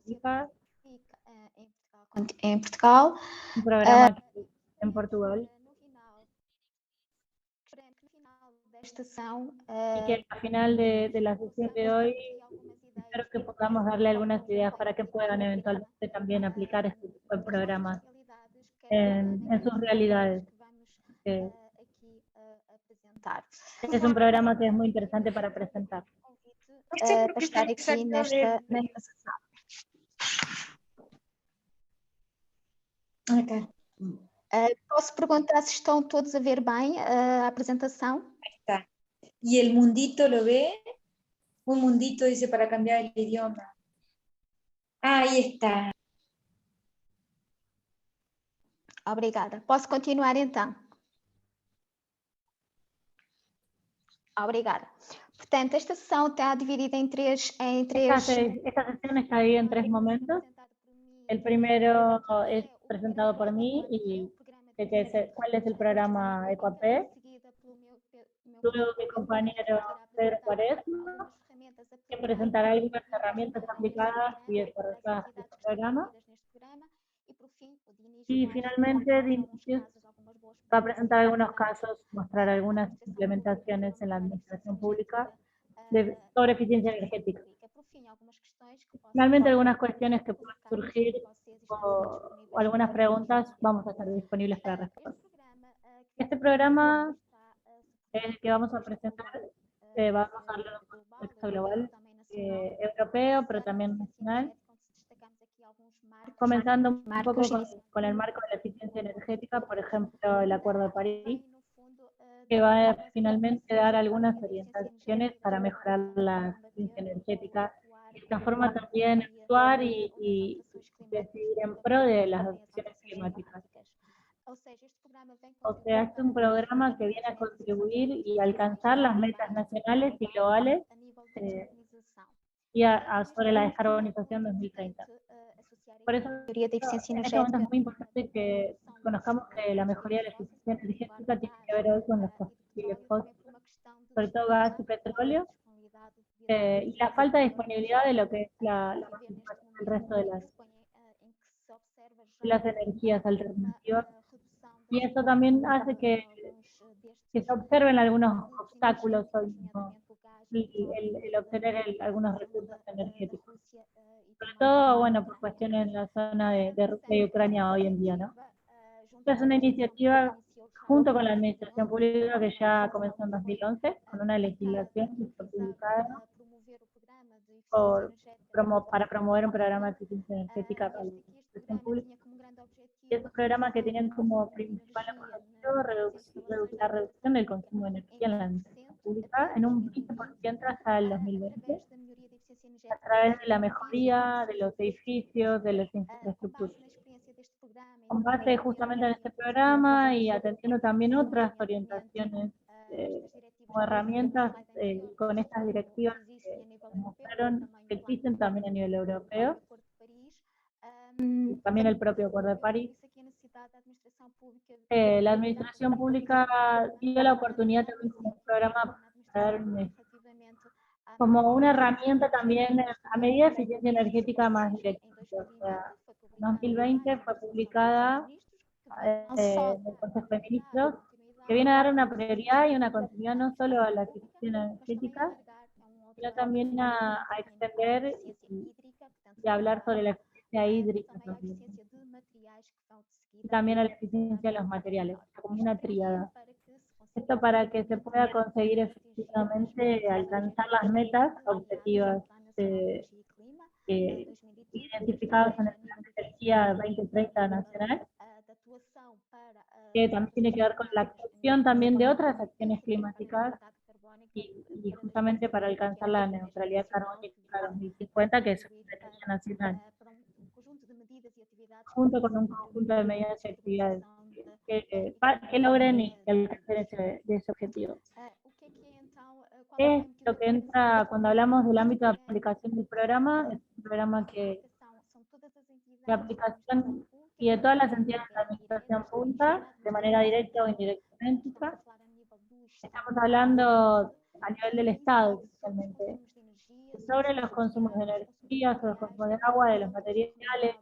Pública, em Portugal. un programa en Portugal. Y que al final de la sesión de hoy espero que podamos darle algunas ideas para que puedan eventualmente también aplicar este tipo de programas en sus realidades. Es un programa que es muy interesante para presentar. Para estar aqui nesta sessão. Acá. Posso perguntar se estão todos a ver bem a apresentação? Ahí está. ¿Y el mundito lo ve? Un mundito dice para cambiar el idioma. Ahí está. Obrigada. Posso continuar então? Obrigada. Portanto, esta sessão está dividida em três... Esta sesión está dividida en tres momentos. El primero es presentado por mí y cuál es el programa EcoAP. Luego mi compañero Pedro Cuaresma, que presentará algunas herramientas aplicadas y desarrolladas en este programa. Y finalmente Vinicius va a presentar algunos casos, mostrar algunas implementaciones en la administración pública sobre eficiencia energética. Finalmente algunas cuestiones que puedan surgir o algunas preguntas vamos a estar disponibles para responder. Este programa que vamos a presentar, vamos a darle un contexto global, europeo, pero también nacional, comenzando un poco con el marco de la eficiencia energética, por ejemplo, el Acuerdo de París, que va a finalmente dar algunas orientaciones para mejorar la eficiencia energética, y de esta forma también actuar y decidir en pro de las acciones climáticas. O sea, es un programa que viene a contribuir y alcanzar las metas nacionales y globales sobre la descarbonización 2030. Por eso, en este momento es muy importante que conozcamos que la mejoría de la eficiencia energética tiene que ver hoy con los combustibles fósiles, sobre todo gas y petróleo, y la falta de disponibilidad de lo que es la participación del resto de las energías alternativas. Y eso también hace que se observen algunos obstáculos hoy mismo, el obtener algunos recursos energéticos. Sobre todo, bueno, por cuestiones en la zona de Rusia y Ucrania hoy en día, ¿no? Esta es una iniciativa junto con la administración pública que ya comenzó en 2011, con una legislación que fue publicada para promover un programa de eficiencia energética para la administración pública. Y es un programa que tiene como principal objetivo la reducción del consumo de energía en la administración pública en un 20% hasta el 2020, a través de la mejoría de los edificios, de las infraestructuras. Con base justamente en este programa y atendiendo también otras orientaciones como herramientas con estas directivas que mostraron que existen también a nivel europeo, y también el propio Acuerdo de París. La administración pública dio la oportunidad también como un programa para dar como una herramienta también a medida de eficiencia energética más directa. O sea, en 2020 fue publicada en el Consejo de Ministros, que viene a dar una prioridad y una continuidad no solo a la eficiencia energética, sino también a extender y hablar sobre la eficiencia hídrica también. Y también a la eficiencia de los materiales, como una tríada. Esto para que se pueda conseguir efectivamente alcanzar las metas objetivas identificadas en el Plan de Energía 2030 nacional, que también tiene que ver con la acción también de otras acciones climáticas y justamente para alcanzar la neutralidad carbónica 2050, que es una estrategia nacional, junto con un conjunto de medidas y actividades que logren y alcancen ese objetivo. Es lo que entra cuando hablamos del ámbito de aplicación del programa, es un programa de aplicación y de todas las entidades de la administración pública, de manera directa o indirectamente. Estamos hablando a nivel del Estado, especialmente. sobre los consumos de energía, sobre los consumos de agua, de los materiales,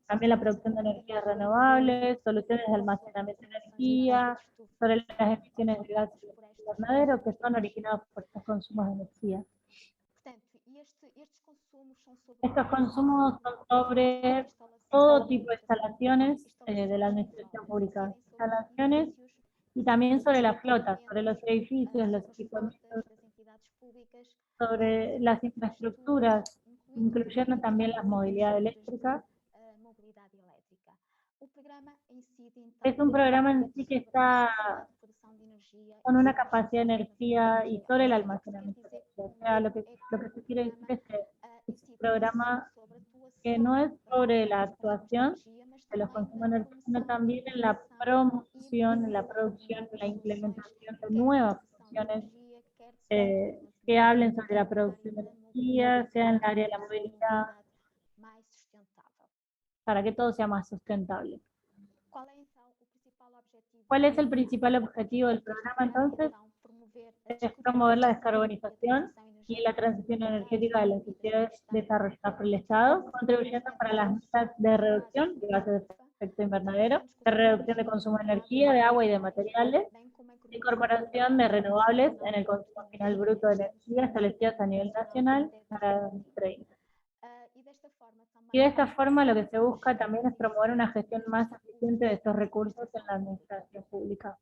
también la producción de energías renovables, soluciones de almacenamiento de energía, sobre las emisiones de gases de efecto invernadero que son originados por estos consumos de energía. Estos consumos son sobre todo tipo de instalaciones de la administración pública, instalaciones y también sobre la flota, sobre los edificios, los equipamientos, sobre las infraestructuras, incluyendo también la movilidad eléctrica. Es un programa en sí que está con una capacidad de energía y sobre el almacenamiento de energía. O sea, lo que se quiere decir es que es un programa que no es sobre la actuación de los consumos de energía, sino también en la promoción, en la producción, en la implementación de nuevas funciones que hablen sobre la producción de energía, sea en el área de la movilidad, para que todo sea más sustentable. ¿Cuál es el principal objetivo del programa entonces? Es promover la descarbonización y la transición energética de las sociedades desarrolladas por el Estado, contribuyendo para las metas de reducción de gases de efecto invernadero, de reducción de consumo de energía, de agua y de materiales, de incorporación de renovables en el consumo final bruto de energía establecidos a nivel nacional para 2030. Y de esta forma lo que se busca también es promover una gestión más eficiente de estos recursos en la administración pública.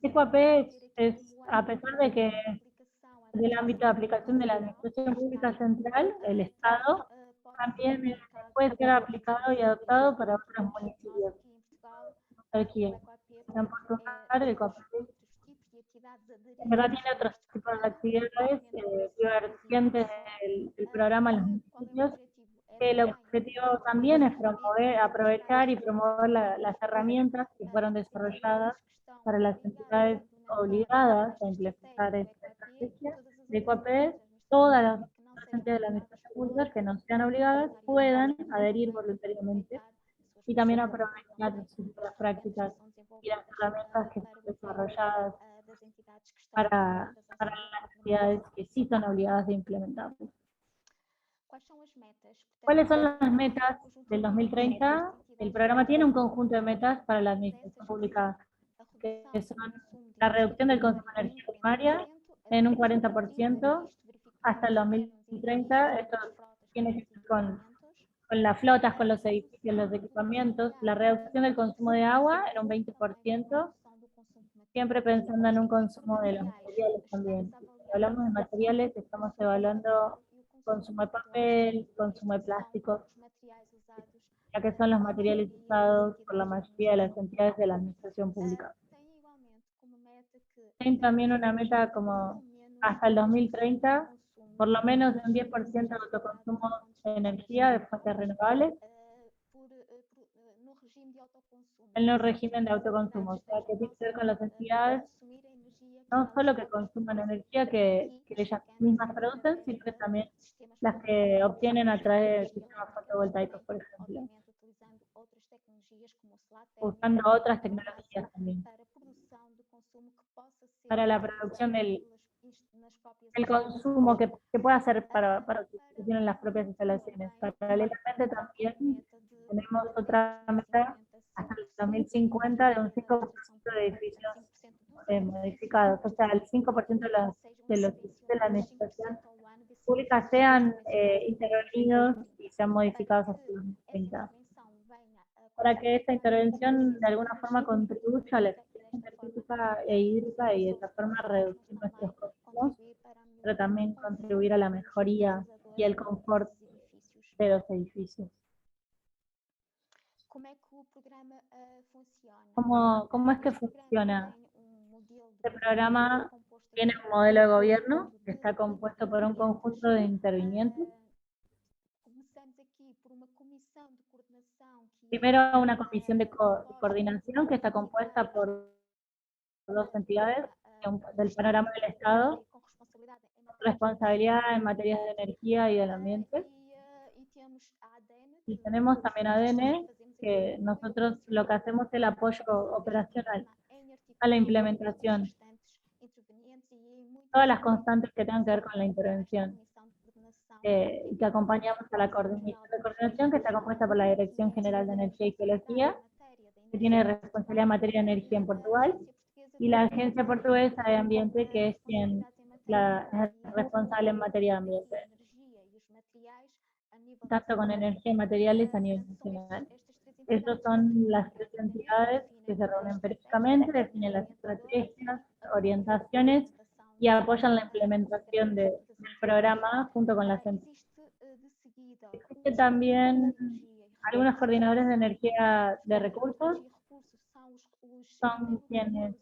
EcoAP es, a pesar de que del ámbito de aplicación de la administración pública central, el Estado, también puede ser aplicado y adoptado para otros municipios. Aquí en Portugal, EcoAP en verdad tiene otros tipos de actividades divergentes del programa en los municipios. El objetivo también es promover, aprovechar y promover las herramientas que fueron desarrolladas para las entidades obligadas a implementar esta estrategia de EcoAP. Todas las entidades de la administración pública que no sean obligadas puedan adherir voluntariamente y también aprovechar sus prácticas y las herramientas que son desarrolladas para las entidades que sí son obligadas de implementarlo. ¿Cuáles son las metas del 2030? El programa tiene un conjunto de metas para la administración pública, que son la reducción del consumo de energía primaria en un 40% hasta el 2030. Esto tiene que ver con las flotas, con los edificios, los equipamientos, la reducción del consumo de agua en un 20%, siempre pensando en un consumo de los materiales también. Si hablamos de materiales, estamos evaluando consumo de papel, consumo de plásticos, ya que son los materiales usados por la mayoría de las entidades de la administración pública. Tienen también una meta como hasta el 2030, por lo menos de un 10% de autoconsumo de energía de fuentes renovables, el no régimen de autoconsumo, o sea, que tiene que ver con las entidades no solo que consuman energía que ellas mismas producen, sino que también las que obtienen a través de sistemas fotovoltaicos, por ejemplo, usando otras tecnologías también, para la producción del consumo que pueda ser para utilización en las propias instalaciones. Paralelamente también tenemos otra meta hasta el 2050 de un 5% de edificios modificados, o sea, el 5% de los edificios de la administración pública sean intervenidos y sean modificados hasta el 2030. Para que esta intervención de alguna forma contribuya a la eficiencia energética e hídrica y de esta forma reducir nuestros consumos, pero también contribuir a la mejoría y el confort de los edificios. ¿Cómo es que funciona? Este programa tiene un modelo de gobierno que está compuesto por un conjunto de intervinientes. Primero, una comisión de coordinación que está compuesta por dos entidades del panorama del Estado, responsabilidad en materias de energía y del ambiente. Y tenemos también ADN, que nosotros lo que hacemos es el apoyo operacional a la implementación todas las constantes que tengan que ver con la intervención, y que acompañamos a la coordinación que está compuesta por la Dirección General de Energía y Geología, que tiene responsabilidad en materia de energía en Portugal, y la Agencia Portuguesa de Ambiente, que es quien es responsable en materia de ambiente, tanto con energía y materiales a nivel nacional. Estas son las tres entidades que se reúnen periódicamente, definen las estrategias, orientaciones y apoyan la implementación del programa junto con las entidades. Existen también algunos coordinadores de energía de recursos, son quienes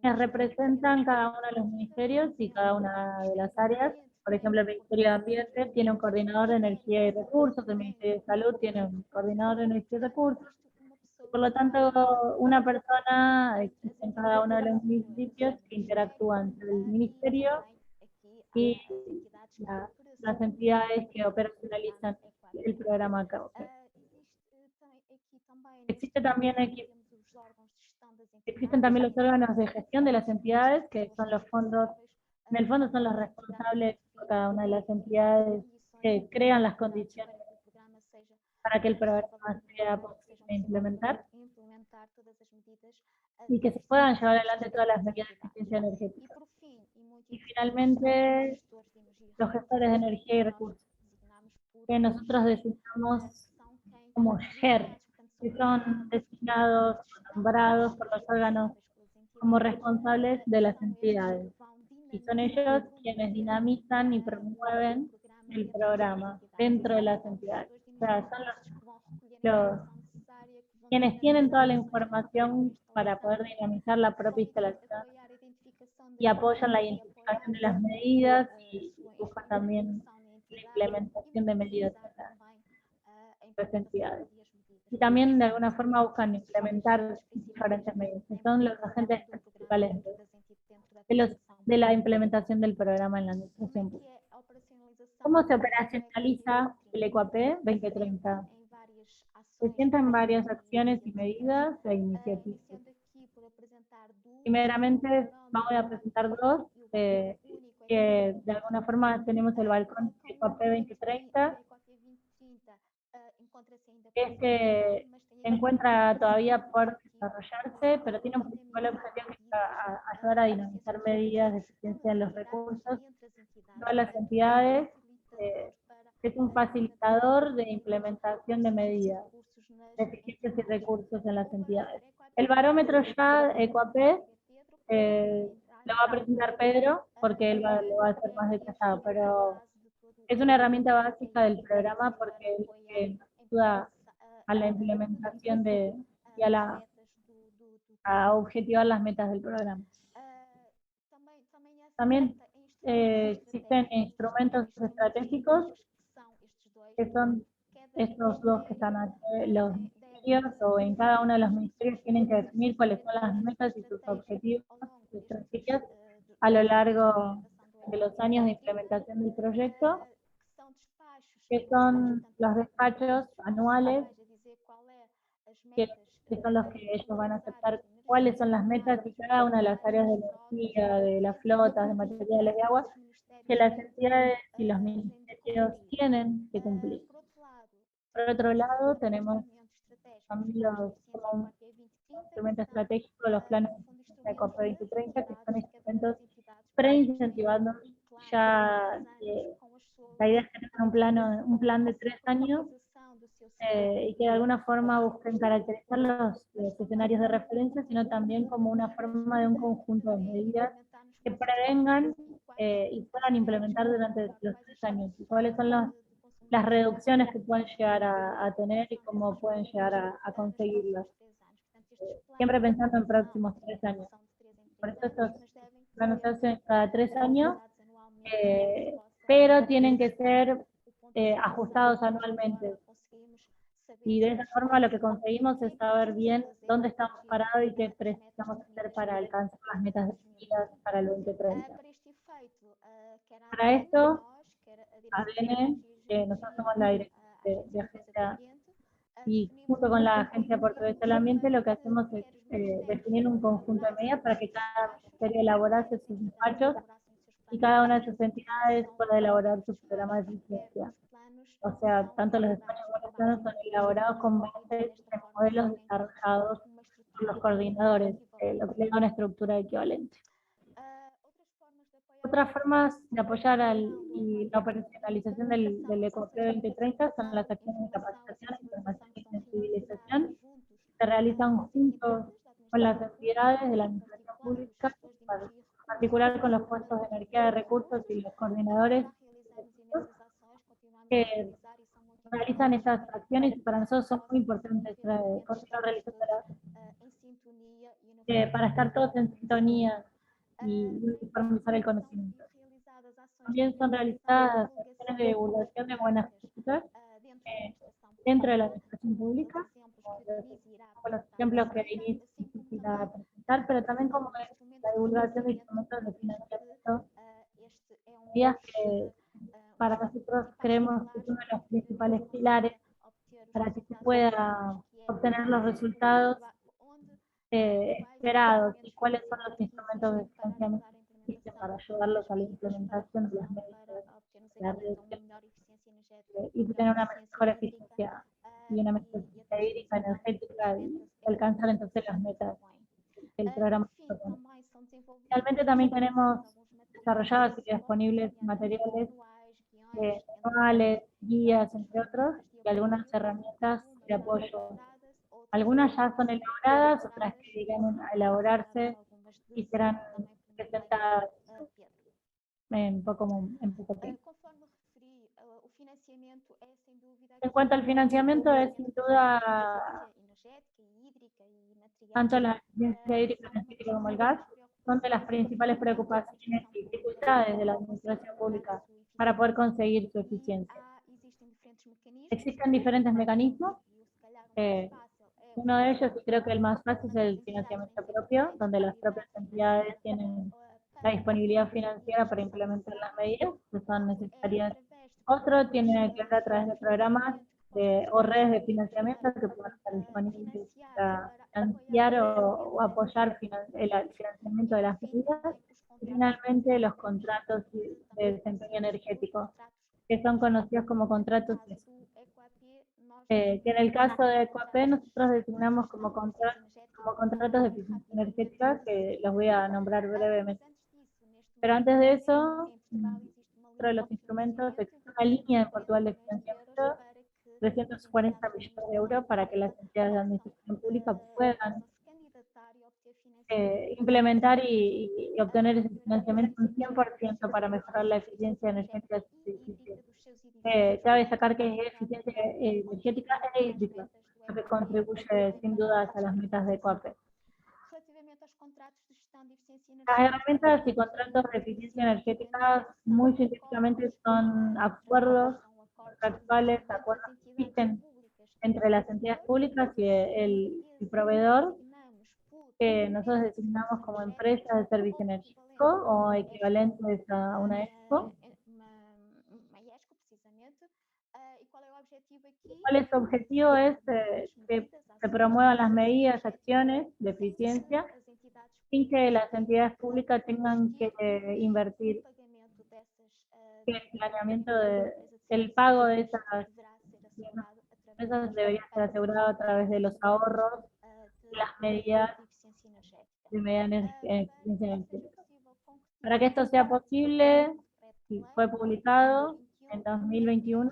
representan cada uno de los ministerios y cada una de las áreas. Por ejemplo, el Ministerio de Ambiente tiene un coordinador de energía y recursos, el Ministerio de Salud tiene un coordinador de energía y recursos. Por lo tanto, una persona existe en cada uno de los municipios que interactúan entre el ministerio y las entidades que operacionalizan el programa CAUCE. Existen también los órganos de gestión de las entidades, que son los fondos, en el fondo son los responsables de cada una de las entidades que crean las condiciones para que el programa sea posible de implementar y que se puedan llevar adelante todas las medidas de eficiencia energética. Y finalmente, los gestores de energía y recursos, que nosotros designamos como GER, que son designados o nombrados por los órganos como responsables de las entidades. Y son ellos quienes dinamizan y promueven el programa dentro de las entidades. O sea, son los quienes tienen toda la información para poder dinamizar la propia instalación y apoyan la identificación de las medidas y buscan también la implementación de medidas en las entidades. Y también de alguna forma buscan implementar diferentes medidas, que son los agentes principales de la implementación del programa en la administración pública. ¿Cómo se operacionaliza el EQAP 2030? Se sientan varias acciones y medidas e iniciativas. Primeramente, vamos a presentar dos, que de alguna forma tenemos el balcón EQAP 2030, que se encuentra todavía por desarrollarse, pero tiene un principal objetivo que es ayudar a dinamizar medidas de eficiencia en los recursos en todas las entidades. Es un facilitador de implementación de medidas de eficiencia y recursos en las entidades. El barómetro ya, EQAP, lo va a presentar Pedro, porque él lo va a hacer más detallado, pero es una herramienta básica del programa porque ayuda a la implementación y a objetivar las metas del programa. También existen instrumentos estratégicos, que son estos dos que están aquí, los ministerios, o en cada uno de los ministerios tienen que definir cuáles son las metas y sus objetivos y estrategias a lo largo de los años de implementación del proyecto, que son los despachos anuales, que son los que ellos van a aceptar cuáles son las metas y cada una de las áreas de energía, de las flotas, de materiales de agua, que las entidades y los ministerios tienen que cumplir. Por otro lado, tenemos también los instrumentos estratégicos, los planes de COP 2030, que son instrumentos preincentivando ya la idea es que tengan un plan de 3 años y que de alguna forma busquen caracterizar los escenarios de referencia, sino también como una forma de un conjunto de medidas que prevengan y puedan implementar durante los 3 años. Y cuáles son las reducciones que pueden llegar a tener y cómo pueden llegar a conseguirlas. Siempre pensando en próximos 3 años. Por eso estos planos se hacen cada 3 años, pero tienen que ser ajustados anualmente. Y de esa forma lo que conseguimos es saber bien dónde estamos parados y qué precisamos hacer para alcanzar las metas definidas para el 2030. Para esto, ADN, que nosotros somos la dirección de agencia y junto con la Agencia Portuguesa del Ambiente lo que hacemos es definir un conjunto de medidas para que cada ministerio elaborase sus despachos y cada una de sus entidades pueda elaborar su programa de eficiencia. O sea, tanto los despachos como los planos son elaborados con base en modelos desarrollados por los coordinadores, lo que le da una estructura equivalente. Otras formas de apoyar y la operacionalización del Ecoflor 2030 son las acciones de capacitación, información y sensibilización que se realizan juntos con las entidades de la administración pública, en particular con los puestos de energía de recursos y los coordinadores que realizan estas acciones y para nosotros son muy importantes continuar realizándolas para estar todos en sintonía y uniformizar el conocimiento. También son realizadas acciones de divulgación de buenas prácticas dentro de la administración pública, como los ejemplos que Inés quisiera presentar, pero también como la divulgación de instrumentos de financiamiento, medidas que para nosotros creemos que es uno de los principales pilares para que se pueda obtener los resultados esperados y cuáles son los instrumentos de financiamiento para ayudarlos a la implementación de las medidas de la reducción y tener una mejor eficiencia y una mejor eficiencia hídrica, energética y alcanzar entonces las metas del programa. Finalmente también tenemos desarrollados y disponibles materiales manuales, guías, entre otros, y algunas herramientas de apoyo. Algunas ya son elaboradas, otras que llegan a elaborarse y serán presentadas en poco tiempo. En cuanto al financiamiento, es sin duda tanto la eficiencia hídrica energética como el gas son de las principales preocupaciones y dificultades de la administración pública para poder conseguir su eficiencia. Existen diferentes mecanismos. Uno de ellos, y creo que el más fácil, es el financiamiento propio, donde las propias entidades tienen la disponibilidad financiera para implementar las medidas que son necesarias. Otro tiene que ver a través de programas o redes de financiamiento que puedan estar disponibles para financiar o apoyar el financiamiento de las medidas. Y finalmente los contratos de desempeño energético, que son conocidos como contratos que en el caso de ECOAP nosotros designamos como contratos de eficiencia energética, que los voy a nombrar brevemente. Pero antes de eso, dentro de los instrumentos existe una línea de Portugal de financiamiento, 340 millones de euros, para que las entidades de administración pública puedan implementar y obtener ese financiamiento un 100% para mejorar la eficiencia energética de sus edificios. Cabe destacar que es eficiencia energética e hídrica, lo que contribuye sin dudas a las metas de COAPE. Las herramientas y contratos de eficiencia energética muy científicamente son acuerdos contractuales, acuerdos que existen entre las entidades públicas y el proveedor, que nosotros designamos como empresas de servicio energético o equivalentes a una ESCO. ¿Cuál es su objetivo? Es que se promuevan las medidas, acciones de eficiencia sin que las entidades públicas tengan que invertir, que el planeamiento el pago de esas empresas debería ser asegurado a través de los ahorros y las medidas de eficiencia energética. Para que esto sea posible, fue publicado en 2021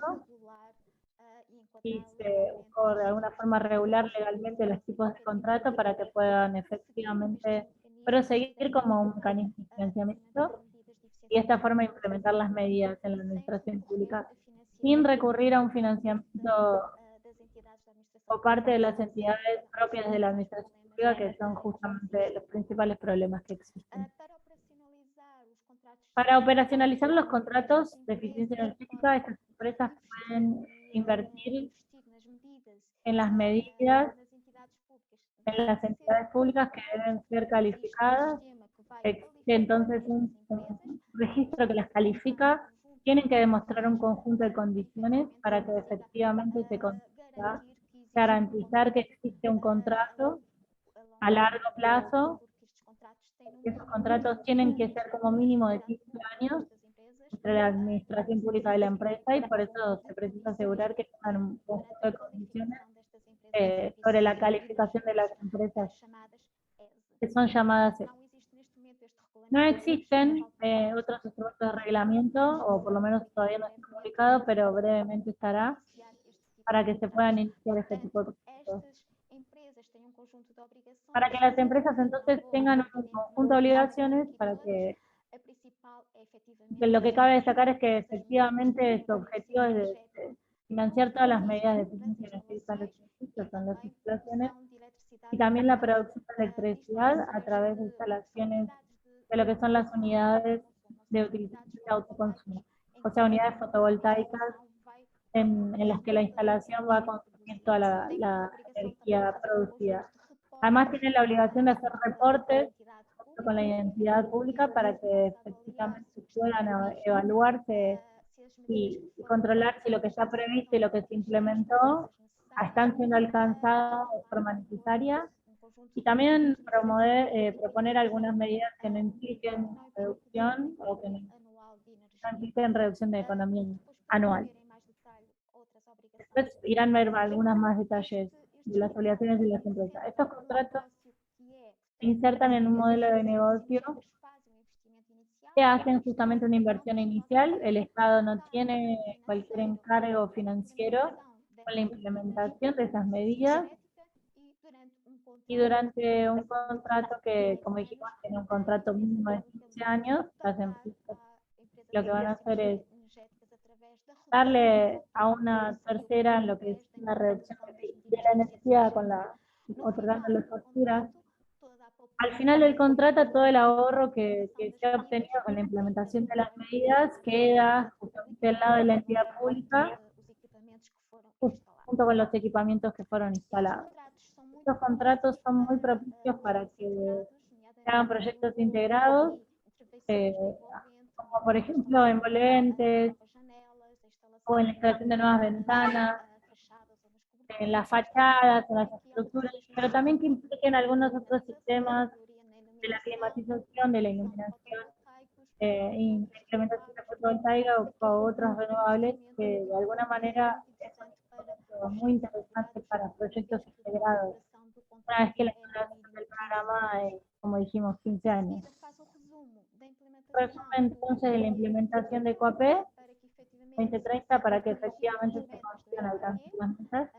y se buscó de alguna forma regular legalmente los tipos de contrato para que puedan efectivamente proseguir como un mecanismo de financiamiento y de esta forma implementar las medidas en la administración pública sin recurrir a un financiamiento por parte de las entidades propias de la administración pública, que son justamente los principales problemas que existen. Para operacionalizar los contratos de eficiencia energética, estas empresas pueden invertir en las medidas en las entidades públicas que deben ser calificadas. Existe entonces un registro que las califica. Tienen que demostrar un conjunto de condiciones para que efectivamente se consiga garantizar que existe un contrato a largo plazo. Esos contratos tienen que ser como mínimo de 15 años entre la administración pública de la empresa y por eso se precisa asegurar que tengan un conjunto de condiciones sobre la calificación de las empresas que son llamadas. No existen otros instrumentos de reglamento, o por lo menos todavía no está publicado, pero brevemente estará, para que se puedan iniciar este tipo de procesos. Para que las empresas entonces tengan un conjunto de obligaciones, para que lo que cabe destacar es que efectivamente su objetivo es de financiar todas las medidas de eficiencia energética en los edificios, en las instalaciones, y también la producción de electricidad a través de instalaciones de lo que son las unidades de utilización de autoconsumo, o sea, unidades fotovoltaicas en las que la instalación va a consumir toda la energía producida. Además tienen la obligación de hacer reportes con la identidad pública para que efectivamente puedan evaluarse y controlar si lo que está previsto y lo que se implementó están siendo alcanzados de forma necesaria, y también proponer algunas medidas que no impliquen reducción o que no impliquen reducción de economía anual. Después irán a ver algunos más detalles de las obligaciones de las empresas. Estos contratos se insertan en un modelo de negocio que hacen justamente una inversión inicial. El Estado no tiene cualquier encargo financiero con la implementación de esas medidas, y durante un contrato que, como dijimos, tiene un contrato mínimo de 15 años, las empresas lo que van a hacer es darle a una tercera en lo que es la reducción de la energía otorgando las facturas. Al final del contrato, todo el ahorro que se ha obtenido con la implementación de las medidas queda justamente al lado de la entidad pública, junto con los equipamientos que fueron instalados. Estos contratos son muy propicios para que se hagan proyectos integrados, como por ejemplo envolventes, o en la instalación de nuevas ventanas, en las fachadas, en las estructuras, pero también que impliquen algunos otros sistemas de la climatización, de la iluminación, y la implementación de fotovoltaica o otros renovables, que de alguna manera es muy interesante para proyectos integrados. Una vez que la instalación del programa es, como dijimos, 15 años. Resumen entonces de la implementación de COAP 2030 para que efectivamente se consigan alcanzar las metas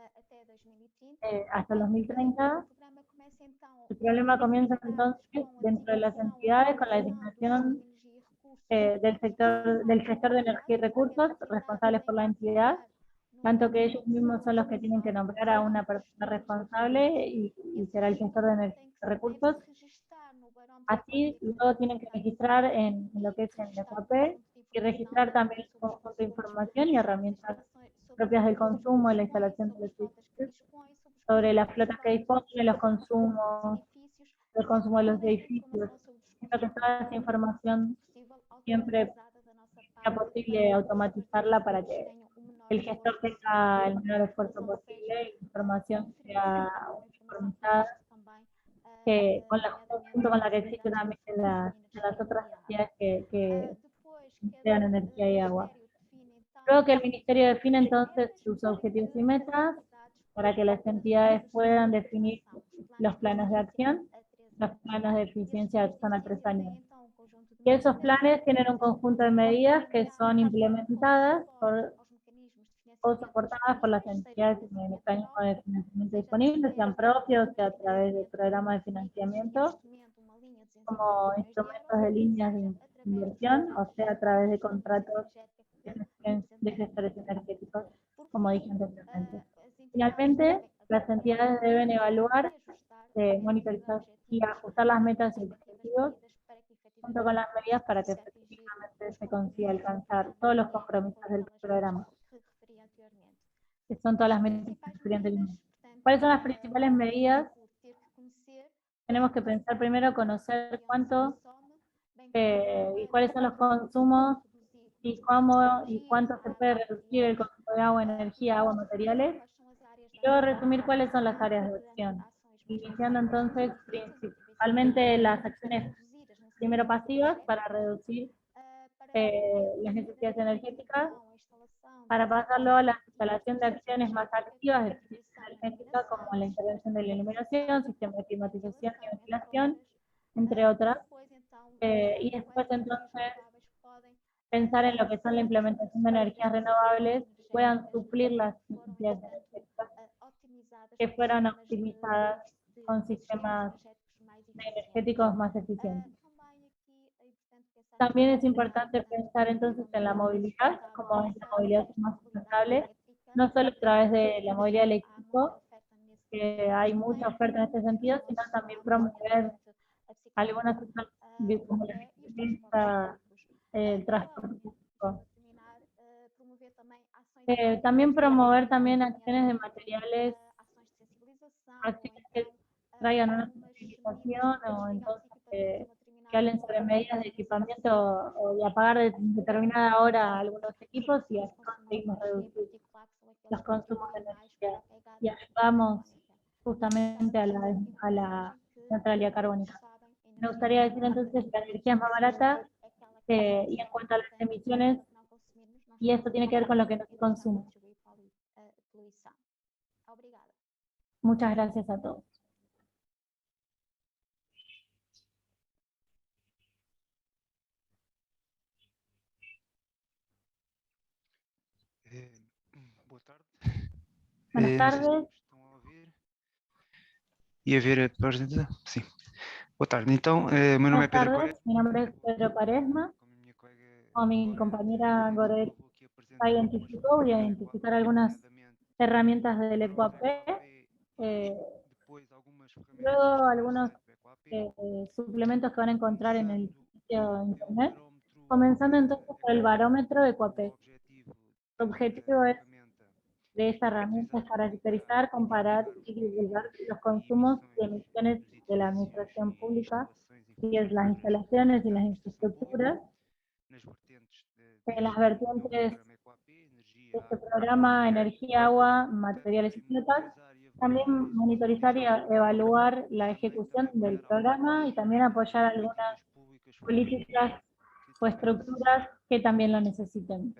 hasta el 2030. El problema comienza entonces dentro de las entidades con la designación del gestor de energía y recursos responsables por la entidad, tanto que ellos mismos son los que tienen que nombrar a una persona responsable y será el gestor de energía y recursos. Así, luego tienen que registrar en lo que es el COAP y registrar también el conjunto de información y herramientas propias del consumo y la instalación de los edificios, sobre las flotas que disponen, los consumos, el consumo de los edificios. Creo que toda esa información siempre sea posible automatizarla para que el gestor tenga el menor esfuerzo posible y la información sea uniformizada, junto con la que existe también en las otras entidades que emplean energía y agua. Luego que el Ministerio define entonces sus objetivos y metas, para que las entidades puedan definir los planes de acción. Los planes de eficiencia son a 3 años. Y esos planes tienen un conjunto de medidas que son implementadas o soportadas por las entidades y mecanismos de financiamiento disponibles, sean propios, sea a través de programas de financiamiento, como instrumentos de líneas de inversión, o sea a través de contratos de gestores energéticos, como dije anteriormente. Finalmente, las entidades deben evaluar, monitorizar y ajustar las metas y objetivos junto con las medidas para que efectivamente se consiga alcanzar todos los compromisos del programa, que son todas las metas que referí anteriormente. ¿Cuáles son las principales medidas? Tenemos que pensar primero, conocer cuánto y cuáles son los consumos y cómo y cuánto se puede reducir el consumo de agua, energía, agua, materiales, y Luego resumir cuáles son las áreas de acción, iniciando entonces principalmente las acciones primero pasivas para reducir las necesidades energéticas, para pasarlo a la instalación de acciones más activas de eficiencia energética, como la intervención de la iluminación, sistema de climatización y ventilación, entre otras. Y después entonces pensar en lo que son la implementación de energías renovables que puedan suplir las necesidades energéticas que fueran optimizadas con sistemas energéticos más eficientes. También es importante pensar entonces en la movilidad, como es la movilidad más sustentable, no solo a través de la movilidad eléctrica, que hay mucha oferta en este sentido, sino también promover algunas otras, como la bicicleta, el transporte público. También promover también acciones de materiales, acciones que traigan una sensibilización o entonces que hablen sobre medidas de equipamiento o de apagar de determinada hora algunos equipos y así conseguimos reducir los consumos de energía y ayudamos justamente a la neutralidad carbónica. Me gustaría decir entonces que la energía es más barata y en cuanto a las emisiones, y esto tiene que ver con lo que no se consume. Muchas gracias a todos. Boa tarde. Buenas Não sei se tardes. estão a ouvir. E a ver a apresentação? Sim. Boa tarde. Então, meu nome é Buenas Pedro tardes, Quaresma. mi nombre es Pedro Quaresma. Como a minha colega Como mi Goret, compañera Goret vou aqui apresentar algumas identificó, voy a ferramentas identificar EcoAP, algunas nomeadamente herramientas del o EcoAP, barómetro EcoAP, depois algumas ferramentas luego que estão no algunos site do EcoAP, suplementos que van a encontrar en el começando sitio de pelo internet, barómetro comenzando entonces por el EcoAP. barómetro O EcoAP. objetivo El objetivo desta ferramenta de esta herramienta es caracterizar, comparar y divulgar los consumos y emisiones de la administración pública y de las instalaciones y las infraestructuras en las vertientes de este programa, energía, agua, materiales y flotas. También monitorizar y evaluar la ejecución del programa y también apoyar algunas políticas o estructuras que también lo necesiten.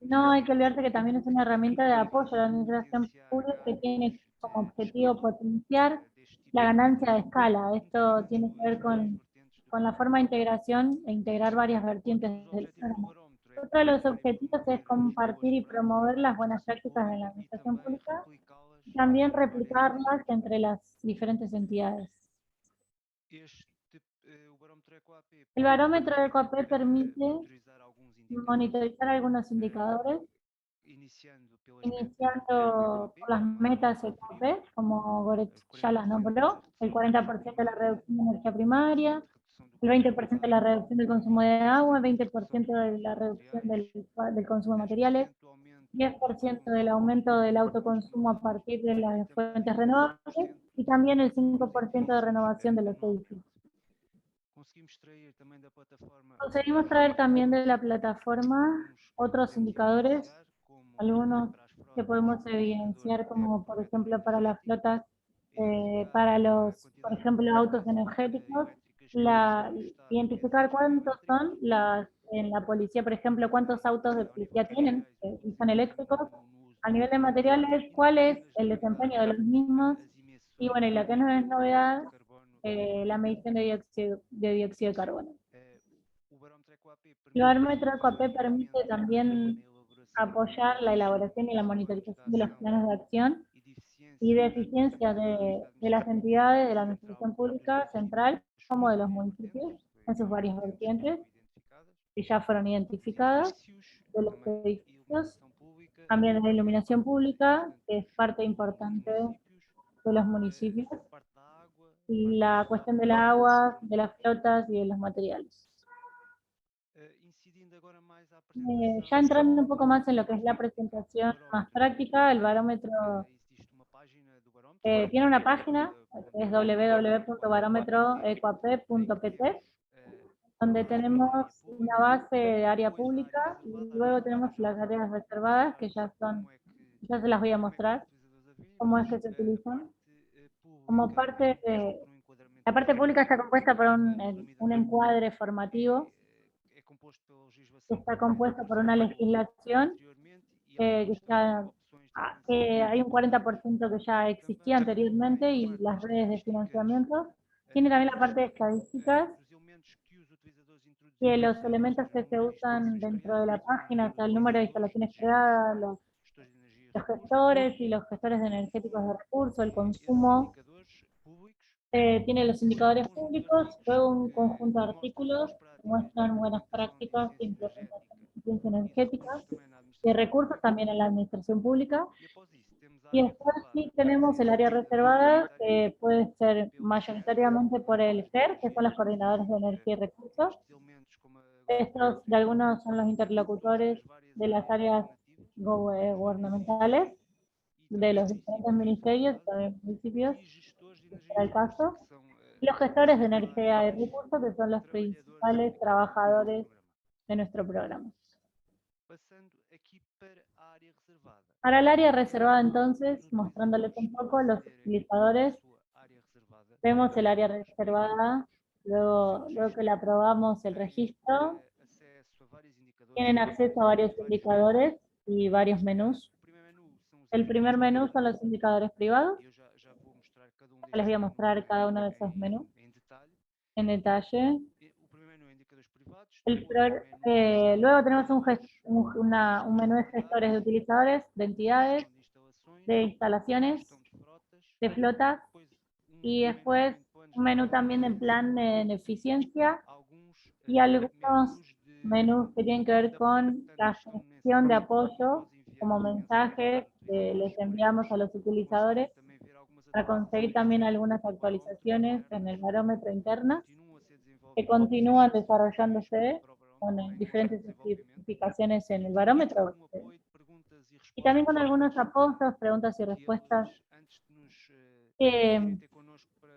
No hay que olvidarse que también es una herramienta de apoyo a la administración pública que tiene como objetivo potenciar la ganancia de escala. Esto tiene que ver con la forma de integración e integrar varias vertientes del programa. Otro de los objetivos es compartir y promover las buenas prácticas de la administración pública y también replicarlas entre las diferentes entidades. El barómetro de EcoAP permite monitorizar algunos indicadores, iniciando por las metas EcoAP, como Goret ya las nombró, el 40% de la reducción de energía primaria, el 20% de la reducción del consumo de agua, el 20% de la reducción del consumo de materiales, 10% del aumento del autoconsumo a partir de las fuentes renovables y también el 5% de renovación de los edificios. Conseguimos traer también de la plataforma otros indicadores, algunos que podemos evidenciar como por ejemplo para las flotas, para los, por ejemplo, autos energéticos, identificar cuántos son en la policía, por ejemplo, cuántos autos de policía tienen, que son eléctricos, a nivel de materiales, cuál es el desempeño de los mismos, y bueno, y la que no es novedad, la medición de dióxido de carbono. El barómetro EcoAP permite también apoyar la elaboración y la monitorización de los planes de acción y de eficiencia de las entidades de la administración pública central como de los municipios en sus varias vertientes que ya fueron identificadas, de los edificios, también de la iluminación pública, que es parte importante de los municipios, y la cuestión del agua, de las flotas y de los materiales. Ya entrando un poco más en lo que es la presentación más práctica, el barómetro tiene una página, que es www.barometroecoap.pt, donde tenemos una base de área pública y luego tenemos las áreas reservadas, que ya son Ya se las voy a mostrar cómo es que se utilizan. Como parte de, la parte pública está compuesta por un encuadre formativo, que está compuesto por una legislación que hay un 40% que ya existía anteriormente y las redes de financiamiento. Tiene también la parte de estadísticas, que los elementos que se usan dentro de la página, o sea, el número de instalaciones creadas, los gestores y los gestores de energéticos de recursos, el consumo. Tiene los indicadores públicos, luego un conjunto de artículos que muestran buenas prácticas de implementación de eficiencia energética y recursos también en la administración pública. Y después sí tenemos el área reservada, que puede ser mayoritariamente por el GER, que son los coordinadores de energía y recursos. Estos de algunos son los interlocutores de las áreas gubernamentales, de los diferentes ministerios, también municipios, si fuera el caso. Y los gestores de energía y recursos, que son los principales trabajadores de nuestro programa. Para el área reservada, entonces, mostrándoles un poco los utilizadores, vemos el área reservada, luego que la aprobamos el registro, tienen acceso a varios indicadores y varios menús. El primer menú son los indicadores privados. Les voy a mostrar cada uno de esos menús en detalle. Luego tenemos un menú de gestores de utilizadores, de entidades, de instalaciones, de flotas, y después un menú también de plan en eficiencia y algunos menús que tienen que ver con la gestión de apoyo, como mensajes que les enviamos a los utilizadores para conseguir también algunas actualizaciones en el barómetro internas que continúan desarrollándose con diferentes especificaciones en el barómetro, y también con algunos apoyos, preguntas y respuestas que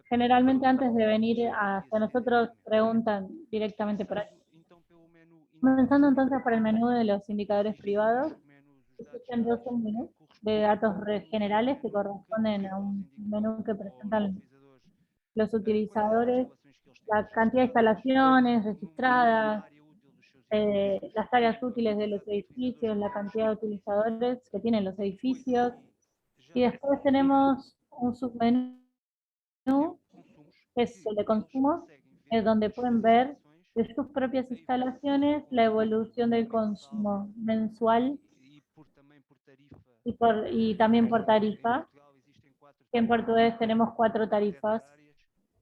generalmente antes de venir hacia nosotros preguntan directamente por aquí. Comenzando entonces por el menú de los indicadores privados, existen dos submenús de datos generales que corresponden a un menú que presentan los utilizadores, la cantidad de instalaciones registradas, las áreas útiles de los edificios, la cantidad de utilizadores que tienen los edificios, y después tenemos un submenú que es el de consumo, es donde pueden ver de sus propias instalaciones la evolución del consumo mensual y también por tarifa. En portugués tenemos 4 tarifas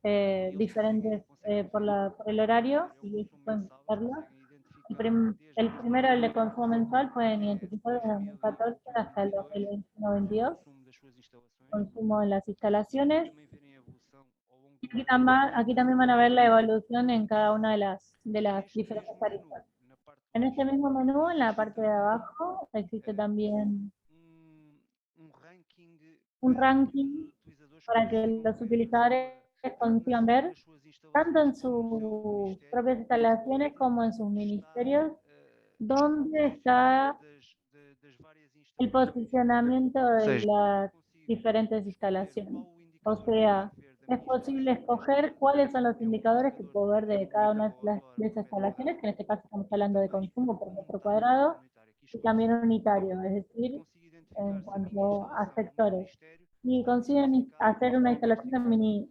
diferentes por el horario, y pueden verlas. El primero, el de consumo mensual, pueden identificar desde 2014 hasta el 2021-22, consumo en las instalaciones. Aquí también van a ver la evolución en cada una de las diferentes tarifas. En este mismo menú, en la parte de abajo, existe también un ranking para que los utilizadores consigan ver, tanto en sus propias instalaciones como en sus ministerios, dónde está el posicionamiento de las diferentes instalaciones. O sea, es posible escoger cuáles son los indicadores que puedo ver de cada una de esas instalaciones, que en este caso estamos hablando de consumo por metro cuadrado, y también unitario, es decir, en cuanto a sectores. Y consiguen hacer una instalación de mini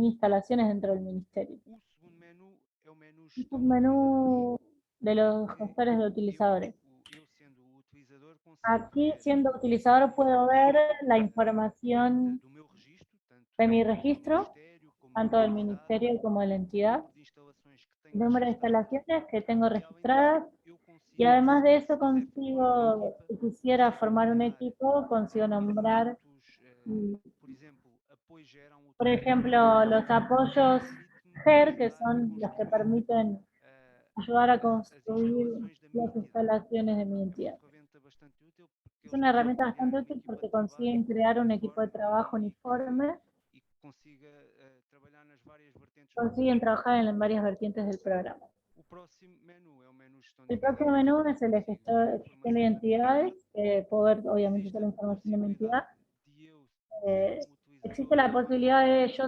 instalaciones dentro del ministerio. Un submenú de los gestores de utilizadores. Aquí, siendo utilizador, puedo ver la información de mi registro, tanto del ministerio como de la entidad, el número de instalaciones que tengo registradas, y además de eso consigo, si quisiera formar un equipo, consigo nombrar, por ejemplo, los apoyos GER, que son los que permiten ayudar a construir las instalaciones de mi entidad. Es una herramienta bastante útil porque consiguen crear un equipo de trabajo uniforme, consiguen trabajar en varias vertientes del programa. El próximo menú es el de gestión de identidades, puedo ver obviamente toda la información de mi entidad. Existe la posibilidad de yo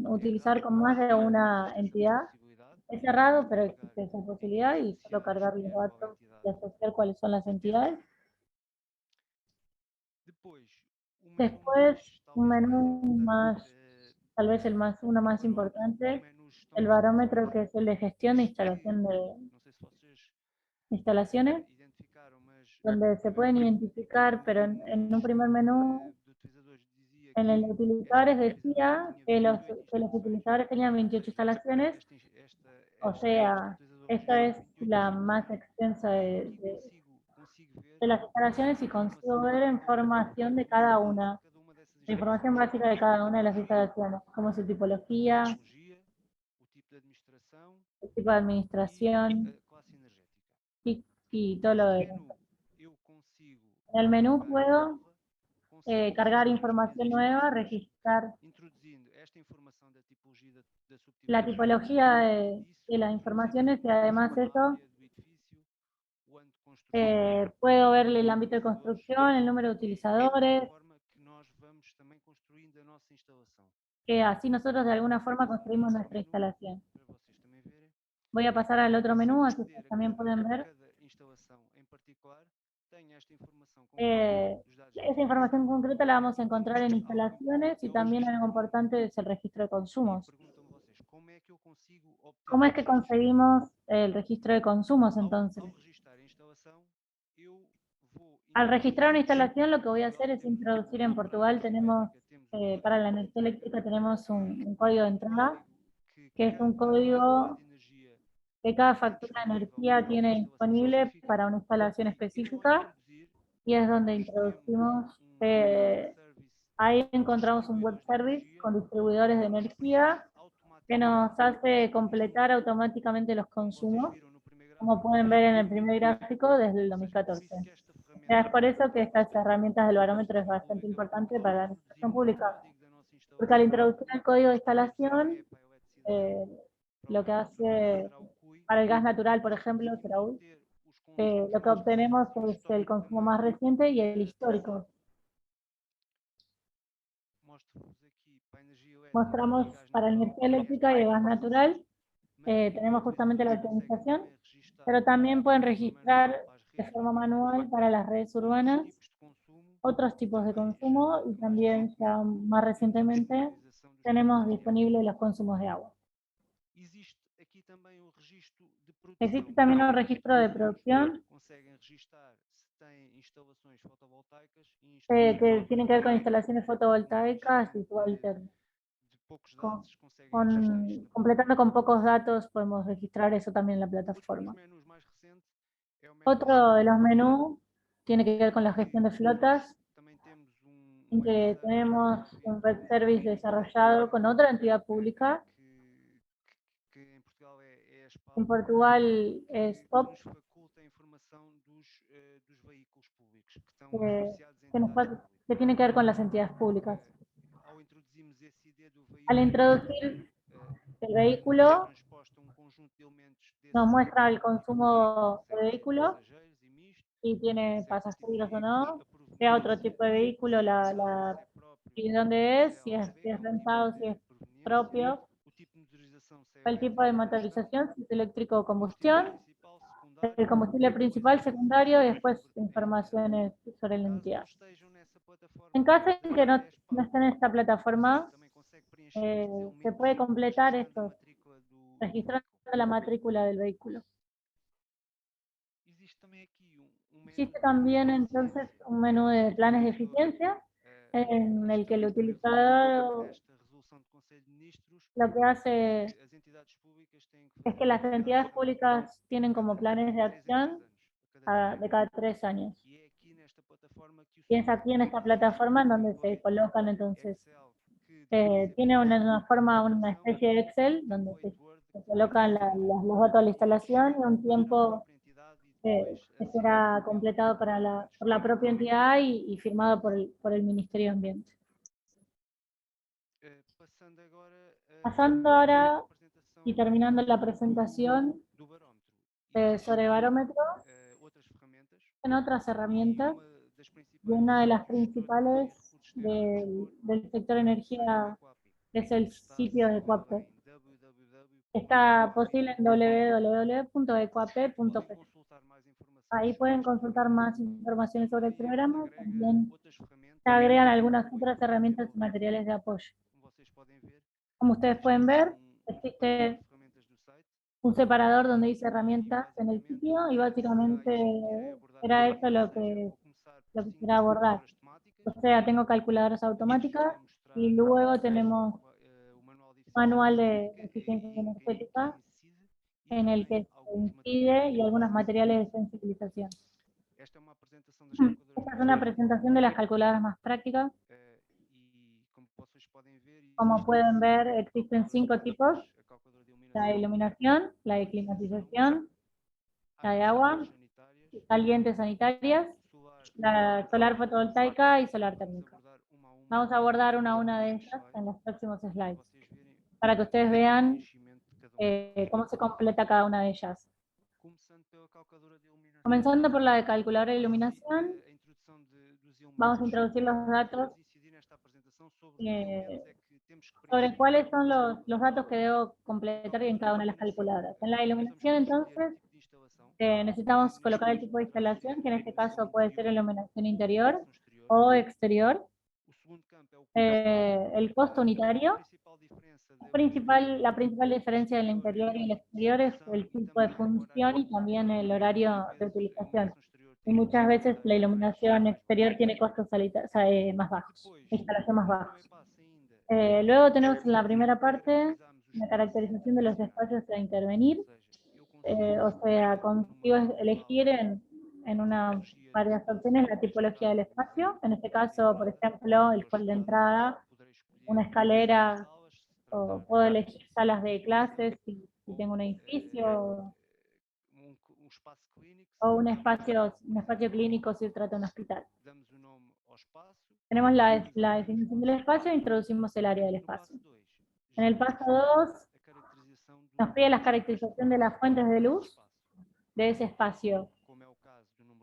utilizar con más de una entidad. Es cerrado, pero existe esa posibilidad y solo cargar los datos y asociar cuáles son las entidades. Después, un menú más, tal vez uno más importante, el barómetro, que es el de gestión de instalación de instalaciones, donde se pueden identificar, pero en un primer menú, en el de utilizadores decía que los utilizadores tenían 28 instalaciones, o sea, esta es la más extensa de las instalaciones y consigo ver información de cada una, la información básica de cada una de las instalaciones, como su tipología, el tipo de administración y todo lo demás. En el menú puedo cargar información nueva, registrar la tipología de las informaciones y además eso puedo ver el ámbito de construcción, el número de utilizadores, que así nosotros de alguna forma construimos nuestra instalación. Voy a pasar al otro menú, así ustedes también pueden ver. Esa información concreta la vamos a encontrar en instalaciones y también algo importante es el registro de consumos. ¿Cómo es que conseguimos el registro de consumos entonces? Al registrar una instalación lo que voy a hacer es introducir en Portugal, tenemos, para la energía eléctrica tenemos un código de entrada, que es un código que cada factura de energía tiene disponible para una instalación específica, y es donde introducimos, ahí encontramos un web service con distribuidores de energía que nos hace completar automáticamente los consumos, como pueden ver en el primer gráfico desde el 2014. Es por eso que estas herramientas del barómetro es bastante importante para la administración pública, porque al introducir el código de instalación, lo que hace para el gas natural, por ejemplo, lo que obtenemos es el consumo más reciente y el histórico. Mostramos para la energía eléctrica y el gas natural, tenemos justamente la optimización, pero también pueden registrar de forma manual para las redes urbanas otros tipos de consumo y también ya más recientemente tenemos disponibles los consumos de agua. Existe también un registro de producción que tiene que ver con instalaciones fotovoltaicas y sol térmico. Completando con pocos datos podemos registrar eso también en la plataforma. Otro de los menús tiene que ver con la gestión de flotas, en que tenemos un web service desarrollado con otra entidad pública. En Portugal es POP, que tiene que ver con las entidades públicas. Al introducir el vehículo, nos muestra el consumo del vehículo, si tiene pasajeros o no, sea otro tipo de vehículo, y dónde es, si es rentado, si es propio, el tipo de motorización, si es eléctrico o combustión, el combustible principal, secundario, y después informaciones sobre la entidad. En caso de que no estén en esta plataforma, se puede completar esto registrando la matrícula del vehículo. Existe también entonces un menú de planes de eficiencia en el que el utilizador lo que hace es que las entidades públicas tienen como planes de acción de cada 3 años. Y es aquí en esta plataforma en donde se colocan entonces, tiene una especie de Excel donde se colocan los datos de la instalación y un tiempo que será completado por la propia entidad y firmado por el Ministerio de Ambiente. Pasando ahora y terminando la presentación sobre barómetro, en otras herramientas, y una de las principales del sector energía es el sitio de Equape. Está posible en www.equape.pt. Ahí pueden consultar más información sobre el programa. También se agregan algunas otras herramientas y materiales de apoyo. Como ustedes pueden ver, existe un separador donde dice herramientas en el sitio y básicamente era eso lo que quería abordar. O sea, tengo calculadoras automáticas y luego tenemos manual de eficiencia energética en el que se incide y algunos materiales de sensibilización. Esta es una presentación de las calculadoras más prácticas. Como pueden ver, existen 5 tipos: la de iluminación, la de climatización, la de agua, calientes sanitarias, la solar fotovoltaica y solar térmica. Vamos a abordar una a una de ellas en los próximos slides, para que ustedes vean cómo se completa cada una de ellas. Comenzando por la de calculadora de iluminación, vamos a introducir los datos sobre cuáles son los datos que debo completar en cada una de las calculadoras. En la iluminación, entonces, necesitamos colocar el tipo de instalación, que en este caso puede ser iluminación interior o exterior. El costo unitario. La principal diferencia del interior y el exterior es el tipo de función y también el horario de utilización. Y muchas veces la iluminación exterior tiene costos más bajos, instalación más bajos. Luego tenemos en la primera parte la caracterización de los espacios a intervenir. O sea, consigo elegir en varias opciones la tipología del espacio. En este caso, por ejemplo, el hall de entrada, una escalera, o puedo elegir salas de clases si tengo un edificio, o un espacio clínico si trata de un hospital. Tenemos la definición del espacio e introducimos el área del espacio. En el paso 2 nos pide la caracterización de las fuentes de luz de ese espacio,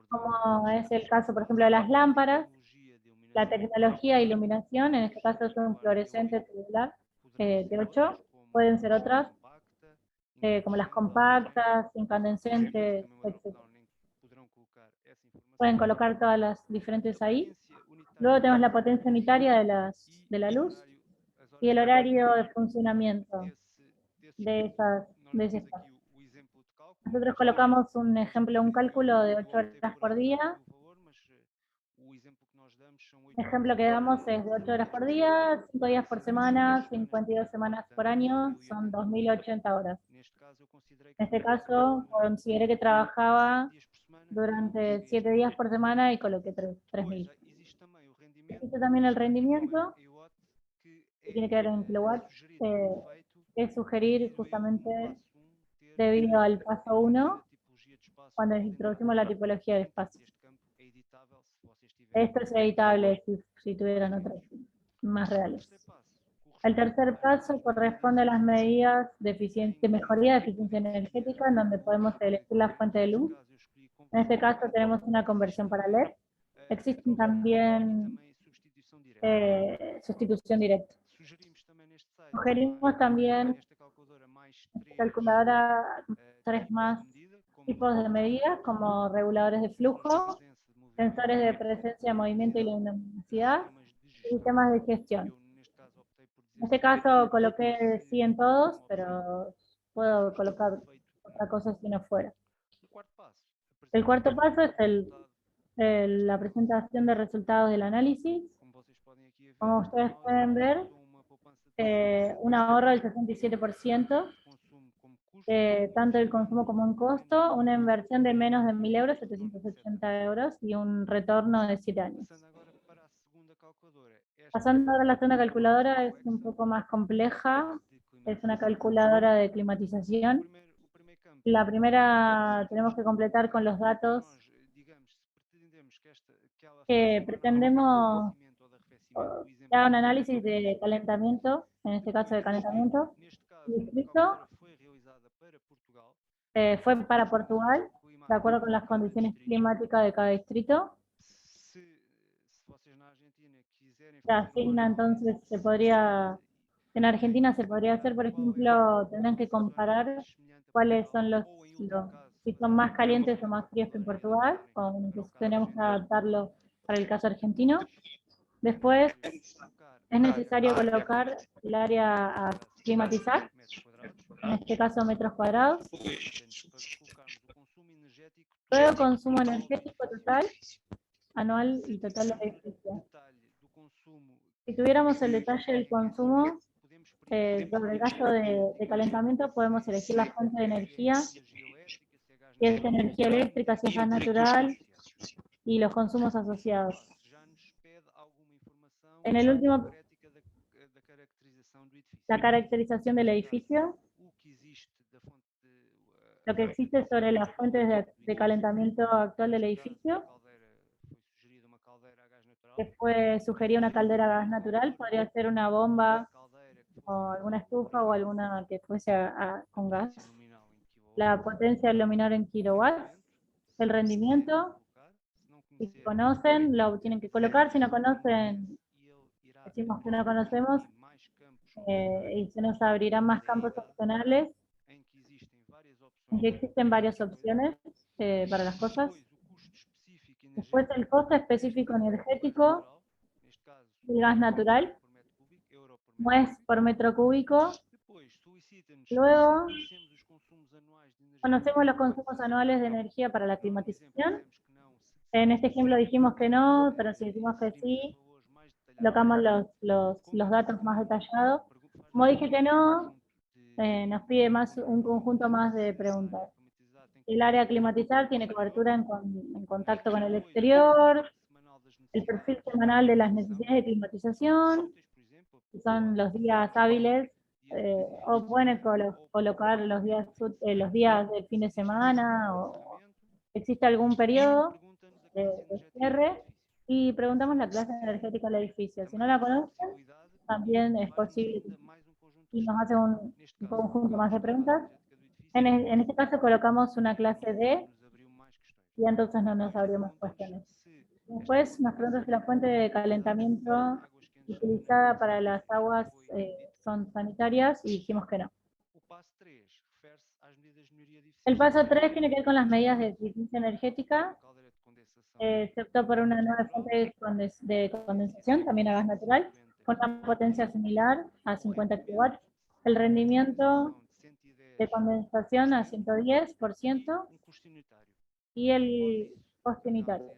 como es el caso, por ejemplo, de las lámparas, la tecnología de iluminación, en este caso es un fluorescente tubular de 8, pueden ser otras, como las compactas, incandescentes, etc. Pueden colocar todas las diferentes ahí. Luego tenemos la potencia unitaria de la luz y el horario de funcionamiento de ese espacio. Nosotros colocamos un ejemplo, un cálculo de 8 horas por día. El ejemplo que damos es de 8 horas por día, 5 días por semana, 52 semanas por año, son 2080 horas. En este caso, consideré que trabajaba durante 7 días por semana y coloqué 3000. Existe también el rendimiento, que tiene que ver en kilowatts, que es sugerir justamente debido al paso 1, cuando introducimos la tipología de espacio. Esto es editable si tuvieran otros más reales. El tercer paso corresponde a las medidas de mejoría de eficiencia energética, en donde podemos elegir la fuente de luz. En este caso tenemos una conversión para LED. Existen también sustitución directa. Sugerimos también esta calculadora 3 más tipos de medidas, como reguladores de flujo, sensores de presencia, movimiento y luminosidad, y sistemas de gestión. En este caso coloqué sí en todos, pero puedo colocar otra cosa si no fuera. El cuarto paso es la presentación de resultados del análisis. Como ustedes pueden ver, un ahorro del 67%, tanto el consumo como en costo, una inversión de menos de 1000 euros, 780 euros, y un retorno de 7 años. Pasando ahora a la segunda calculadora, es un poco más compleja, es una calculadora de climatización. La primera tenemos que completar con los datos que pretendemos dar un análisis de calentamiento, en este caso de calentamiento, distrito, fue para Portugal, de acuerdo con las condiciones climáticas de cada distrito. Se asigna, entonces, en Argentina se podría hacer, por ejemplo, tendrán que comparar cuáles son si son más calientes o más fríos que en Portugal, o entonces tenemos que adaptarlo para el caso argentino. Después, es necesario colocar el área a climatizar, en este caso metros cuadrados. Luego, consumo energético total, anual y total del edificio. Si tuviéramos el detalle del consumo sobre el gasto de calentamiento, podemos elegir la fuente de energía, si es energía eléctrica, si es gas natural, y los consumos asociados. En el último, la caracterización del edificio, lo que existe sobre las fuentes de calentamiento actual del edificio, que fue sugerir una caldera a gas natural, podría ser una bomba o alguna estufa o alguna que fuese con gas. La potencia del luminario en kilowatts, el rendimiento, si conocen, lo tienen que colocar, si no conocen, decimos que no conocemos, y se nos abrirán más campos opcionales, en que existen varias opciones para las cosas. Después el costo específico energético del gas natural, no es por metro cúbico. Luego, conocemos los consumos anuales de energía para la climatización. En este ejemplo dijimos que no, pero si decimos que sí, colocamos los datos más detallados. Como dije que no, nos pide un conjunto más de preguntas. El área a climatizar tiene cobertura en contacto con el exterior, el perfil semanal de las necesidades de climatización, que son los días hábiles, o pueden colocar los días del fin de semana, o existe algún periodo de cierre, y preguntamos la clase energética del edificio. Si no la conocen, también es posible, y nos hace un conjunto más de preguntas. En este caso colocamos una clase D, y entonces no nos abrimos cuestiones. Después nos pregunta si la fuente de calentamiento utilizada para las aguas son sanitarias, y dijimos que no. El paso 3 tiene que ver con las medidas de eficiencia energética. Se optó por una nueva fuente de condensación, también a gas natural, con una potencia similar a 50 kW. El rendimiento de condensación a 110%, y el coste unitario.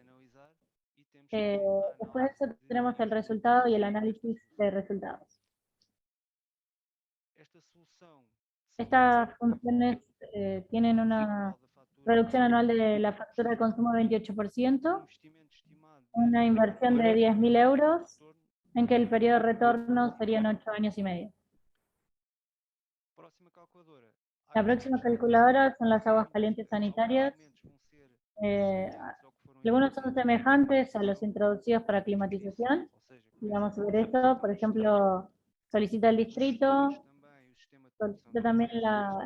Después de eso tenemos el resultado y el análisis de resultados. Estas funciones tienen una reducción anual de la factura de consumo de 28%, una inversión de 10.000 euros, en que el periodo de retorno serían 8 años y medio. La próxima calculadora son las aguas calientes sanitarias. Algunos son semejantes a los introducidos para climatización, y vamos a ver esto. Por ejemplo, solicita el distrito, solicita también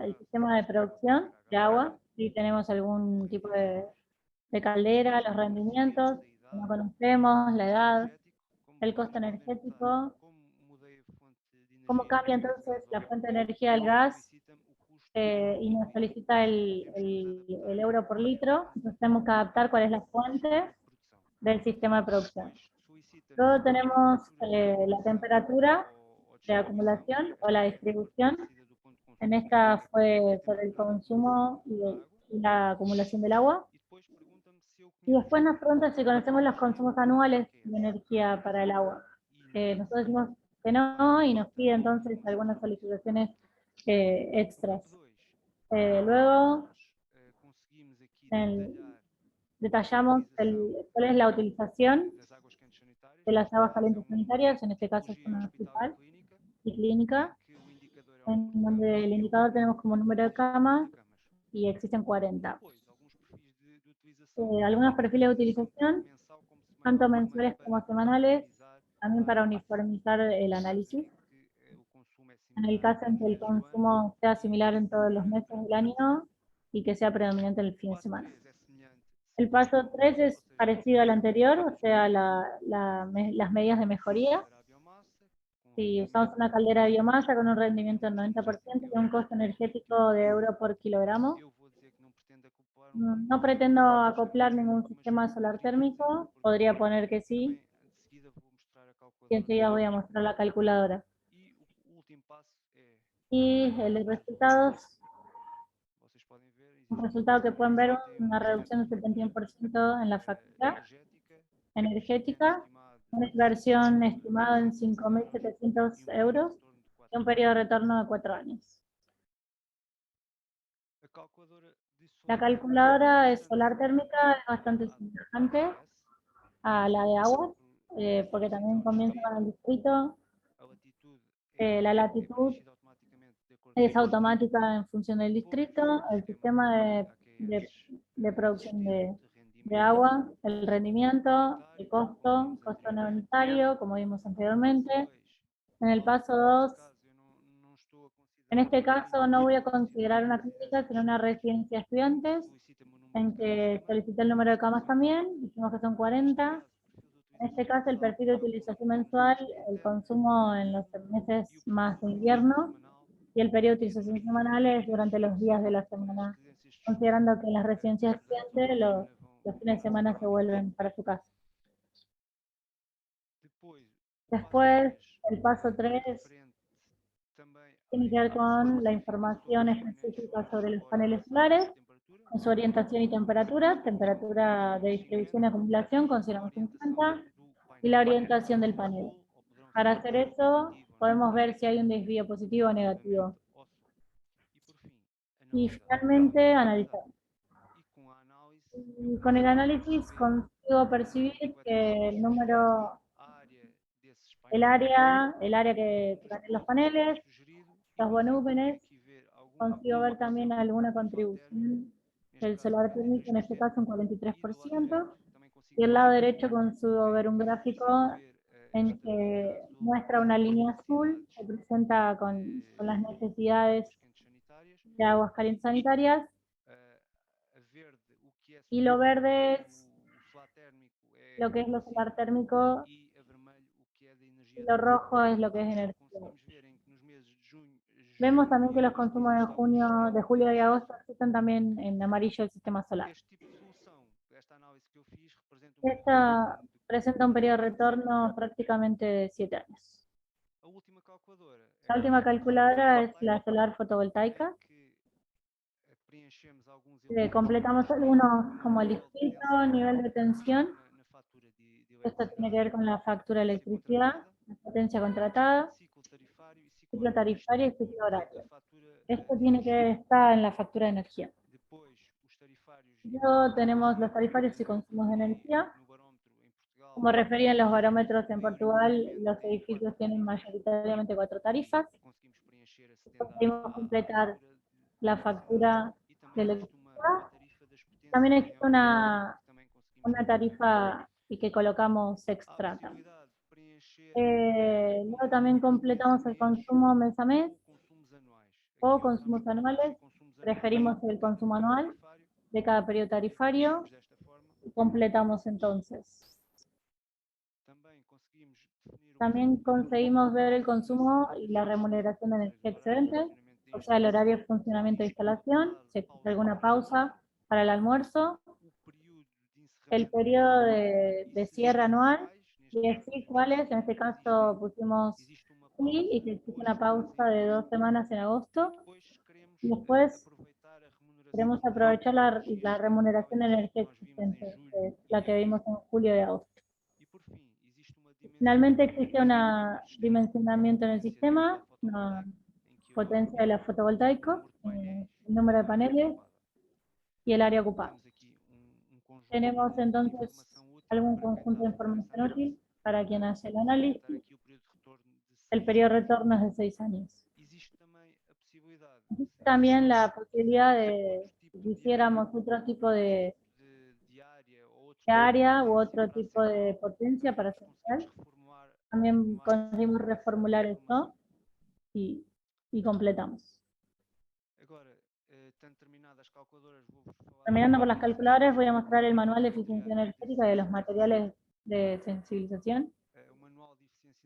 el sistema de producción de agua, si tenemos algún tipo de caldera, los rendimientos, que no conocemos, la edad, el costo energético, cómo cambia entonces la fuente de energía del gas, y nos solicita el euro por litro. Entonces tenemos que adaptar cuál es la fuente del sistema de producción. Luego tenemos la temperatura de acumulación o la distribución. En esta fue por el consumo y la acumulación del agua. Y después nos pregunta si conocemos los consumos anuales de energía para el agua. Nosotros decimos que no, y nos pide entonces algunas solicitaciones extras. Luego detallamos cuál es la utilización de las aguas calientes sanitarias, en este caso es una hospital y clínica, en donde el indicador tenemos como número de camas, y existen 40. Algunos perfiles de utilización, tanto mensuales como semanales, también para uniformizar el análisis. En el caso en que el consumo sea similar en todos los meses del año, y que sea predominante el fin de semana. El paso 3 es parecido al anterior, o sea, las medidas de mejoría. Si usamos una caldera de biomasa con un rendimiento del 90% y un costo energético de euro por kilogramo, no pretendo acoplar ningún sistema solar térmico, podría poner que sí, y enseguida voy a mostrar la calculadora. Y el resultado un resultado que pueden ver una reducción del 71% en la factura energética, una inversión estimada en 5.700 euros y un periodo de retorno de 4 años. La calculadora de solar térmica es bastante semejante a la de agua, porque también comienza con el distrito, la latitud es automática en función del distrito, el sistema de producción de agua, el rendimiento, el costo no unitario, como vimos anteriormente. En el paso 2, en este caso no voy a considerar una clínica, sino una residencia de estudiantes, en que solicité el número de camas también, dijimos que son 40. En este caso el perfil de utilización mensual, el consumo en los meses más de invierno, y el periodo de utilización semanal es durante los días de la semana, considerando que en las residencias de estudiantes los fines de semana se vuelven para su casa. Después, el paso 3 tiene que ver con la información específica sobre los paneles solares, con su orientación y temperatura de distribución y acumulación, consideramos 50, y la orientación del panel. Para hacer eso, podemos ver si hay un desvío positivo o negativo. Y finalmente, analizar. Y con el análisis consigo percibir que el número, el área que tienen los paneles, los volúmenes, consigo ver también alguna contribución del solar térmico, en este caso un 43%, y el lado derecho consigo ver un gráfico en que muestra una línea azul que presenta con las necesidades de aguas calientes sanitarias, y lo verde es lo que es lo solar térmico, y lo rojo es lo que es energía. Vemos también que los consumos de julio y agosto están también en amarillo el sistema solar. Esta presenta un periodo de retorno prácticamente de 7 años. La última calculadora es la solar fotovoltaica. Completamos algunos como el distrito, nivel de tensión. Esto tiene que ver con la factura de electricidad, la potencia contratada, ciclo tarifario y ciclo horario. Esto tiene que estar en la factura de energía. Luego tenemos los tarifarios y consumos de energía. Como referían los barómetros en Portugal, los edificios tienen mayoritariamente 4 tarifas. Conseguimos completar la factura de electricidad. También existe una tarifa y que colocamos extra. Luego también completamos el consumo mes a mes o consumos anuales. Preferimos el consumo anual de cada periodo tarifario y completamos entonces. También conseguimos ver el consumo y la remuneración de energía excedente, o sea, el horario de funcionamiento de instalación, si existe alguna pausa para el almuerzo, el periodo de cierre anual, y así cuáles, en este caso pusimos sí, y que existe una pausa de 2 semanas en agosto, y después queremos aprovechar la remuneración de energía existente, que es la que vimos en julio y agosto. Finalmente existe un dimensionamiento en el sistema, una potencia de la fotovoltaico, el número de paneles y el área ocupada. Tenemos entonces algún conjunto de información útil para quien hace el análisis. El periodo de retorno es de 6 años. Existe también la posibilidad de, si quisiéramos otro tipo de área u otro tipo de potencia para central, también conseguimos reformular esto y completamos. Terminando por las calculadoras, voy a mostrar el manual de eficiencia energética de los materiales de sensibilización.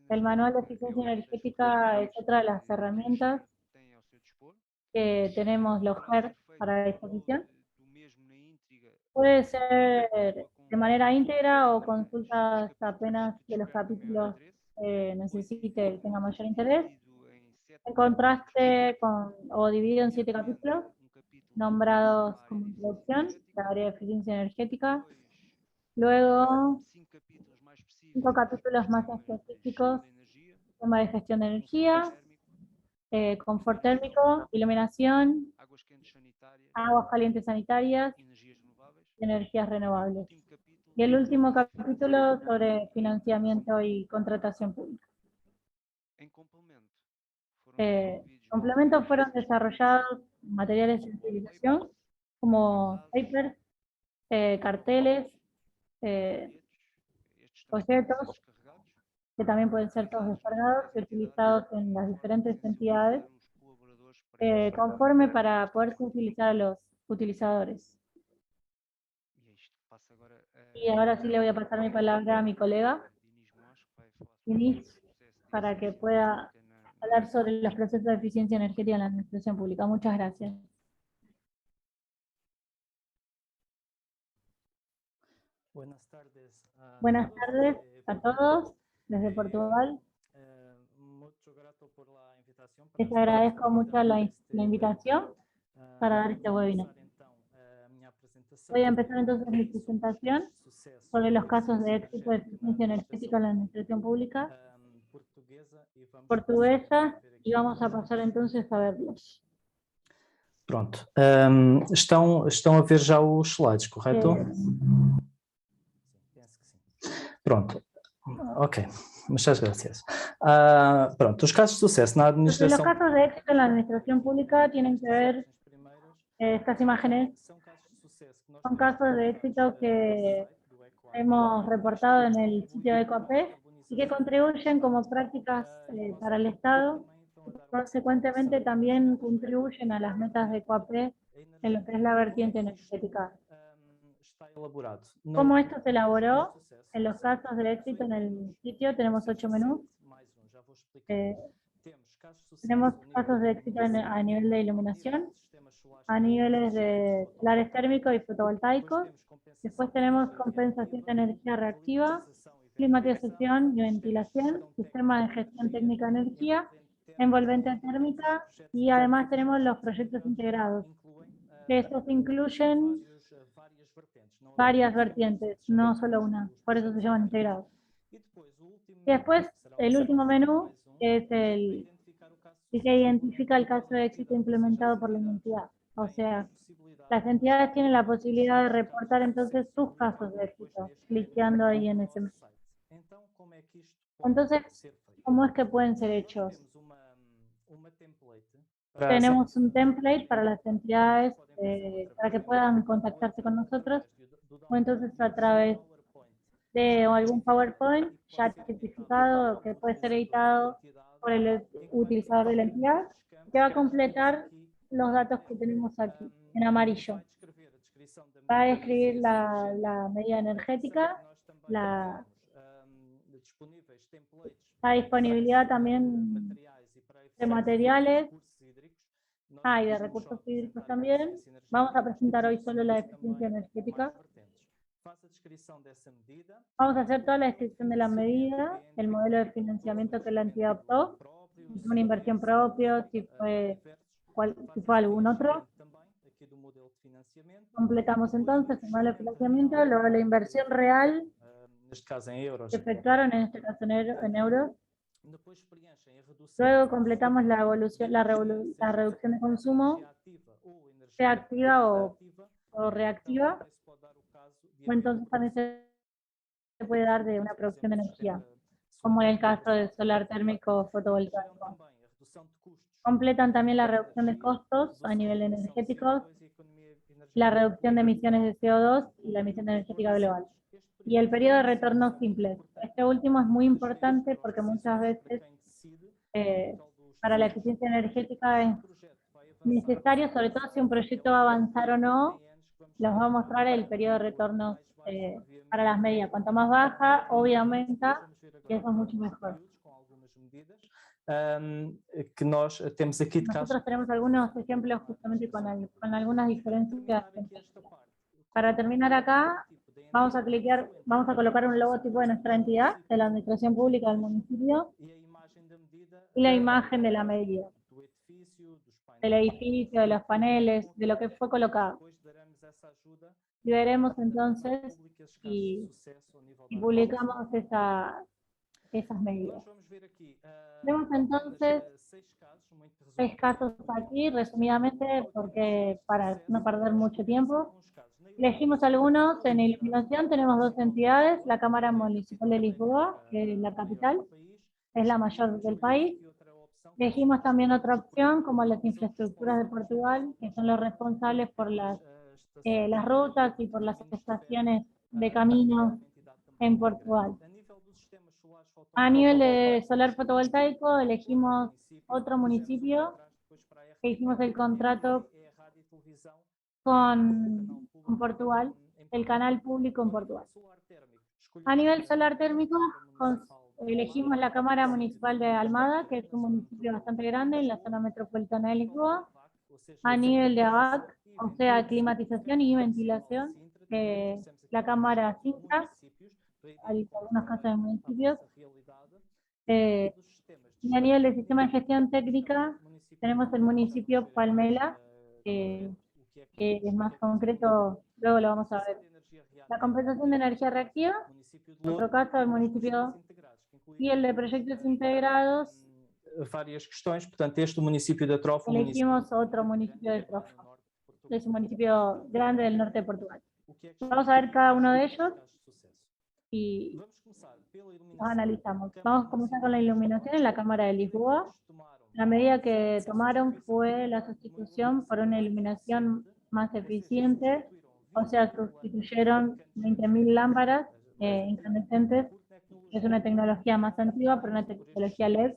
El manual de eficiencia energética es otra de las herramientas que tenemos los GER para la disposición. Puede ser de manera íntegra o consultas apenas de los capítulos necesite y tenga mayor interés. En contraste o dividido en 7 capítulos, nombrados como introducción, la área de eficiencia energética. Luego, 5 capítulos más específicos, tema de gestión de energía, confort térmico, iluminación, aguas calientes sanitarias, y energías renovables. Y el último capítulo sobre financiamiento y contratación pública. Complementos fueron desarrollados materiales de sensibilización, como papers, carteles, folletos, que también pueden ser todos descargados y utilizados en las diferentes entidades, conforme para poder utilizar a los utilizadores. Y ahora sí le voy a pasar mi palabra a mi colega, Denis, para que pueda hablar sobre los procesos de eficiencia energética en la administración pública. Muchas gracias. Buenas tardes a todos desde Portugal. Les agradezco mucho la invitación para dar este webinar. Voy a empezar entonces mi presentación sobre los casos de éxito de eficiencia energética en la administración pública portuguesa y vamos a pasar entonces a verlos. Pronto. Estão a ver já os slides, correto? Pronto. Ok. Muchas gracias. Pronto, os casos de sucesso na administração... Los casos de éxito en la administración pública tienen que ver, estas imágenes son casos de éxito que hemos reportado en el sitio de EcoAP y que contribuyen como prácticas para el Estado, y consecuentemente también contribuyen a las metas de EcoAP en lo que es la vertiente energética. ¿Cómo esto se elaboró? En los casos de éxito en el sitio tenemos 8 menús. Tenemos casos de éxito a nivel de iluminación, a niveles de solares térmicos y fotovoltaicos. Después tenemos compensación de energía reactiva, climatización y ventilación, sistema de gestión técnica de energía, envolvente térmica y además tenemos los proyectos integrados. Estos incluyen varias vertientes, no solo una, por eso se llaman integrados. Y después, el último menú es el que identifica el caso de éxito implementado por la entidad. O sea, las entidades tienen la posibilidad de reportar entonces sus casos de éxito, cliqueando ahí en ese menú. Entonces, ¿cómo es que pueden ser hechos? Tenemos un template para las entidades para que puedan contactarse con nosotros, o entonces a través de algún PowerPoint ya certificado que puede ser editado por el utilizador de la entidad, que va a completar los datos que tenemos aquí, en amarillo. Va a escribir la medida energética, la disponibilidad también de materiales, y de recursos hídricos también. Vamos a presentar hoy solo la eficiencia energética. Vamos a hacer toda la descripción de la medida, el modelo de financiamiento que la entidad optó, si fue una inversión propia, si fue algún otro. Completamos entonces el modelo de financiamiento, luego la inversión real que efectuaron, en este caso en euros. Luego completamos la reducción de consumo, sea activa o reactiva, o entonces también se puede dar de una producción de energía, como en el caso del solar térmico o fotovoltaico. Completan también la reducción de costos a nivel energético, la reducción de emisiones de CO2 y la emisión energética global. Y el periodo de retorno simple. Este último es muy importante porque muchas veces para la eficiencia energética necesarios, sobre todo si un proyecto va a avanzar o no, los va a mostrar el periodo de retorno para las medidas. Cuanto más baja, obviamente, y eso es mucho mejor. Que nós temos aqui de casos. Nosotros tenemos algunos ejemplos justamente con algunas diferencias. Para terminar acá, vamos a colocar un logotipo de nuestra entidad, de la administración pública del municipio, y la imagen de la medida, del edificio, de los paneles, de lo que fue colocado. Y veremos entonces y publicamos esas medidas. Vemos entonces 6 casos aquí, resumidamente, porque para no perder mucho tiempo. Elegimos algunos. En iluminación tenemos 2 entidades, la Cámara Municipal de Lisboa, que es la capital, es la mayor del país. Elegimos también otra opción, como las infraestructuras de Portugal, que son los responsables por las rutas y por las estaciones de caminos en Portugal. A nivel de solar fotovoltaico, elegimos otro municipio que hicimos el contrato con Portugal, el canal público en Portugal. A nivel solar térmico, elegimos la Cámara Municipal de Almada, que es un municipio bastante grande en la zona metropolitana de Lisboa. A nivel de ABAC, o sea, climatización y ventilación, la Cámara Sintra, hay algunos casos de municipios. Y a nivel de sistema de gestión técnica, tenemos el municipio Palmela, que es más concreto, luego lo vamos a ver. La compensación de energía reactiva, otro caso del municipio, y el de proyectos integrados, Várias questões, portanto, este município de Trofa, elegimos otro municipio de Trofa, es un municipio grande del norte de Portugal. Vamos a ver cada uno de ellos y los analizamos. Vamos a comenzar con la iluminación en la Cámara de Lisboa. La medida que tomaron fue la sustitución por una iluminación más eficiente, o sea, sustituyeron 20.000 lámparas incandescentes, que es una tecnología más antigua, pero una tecnología LED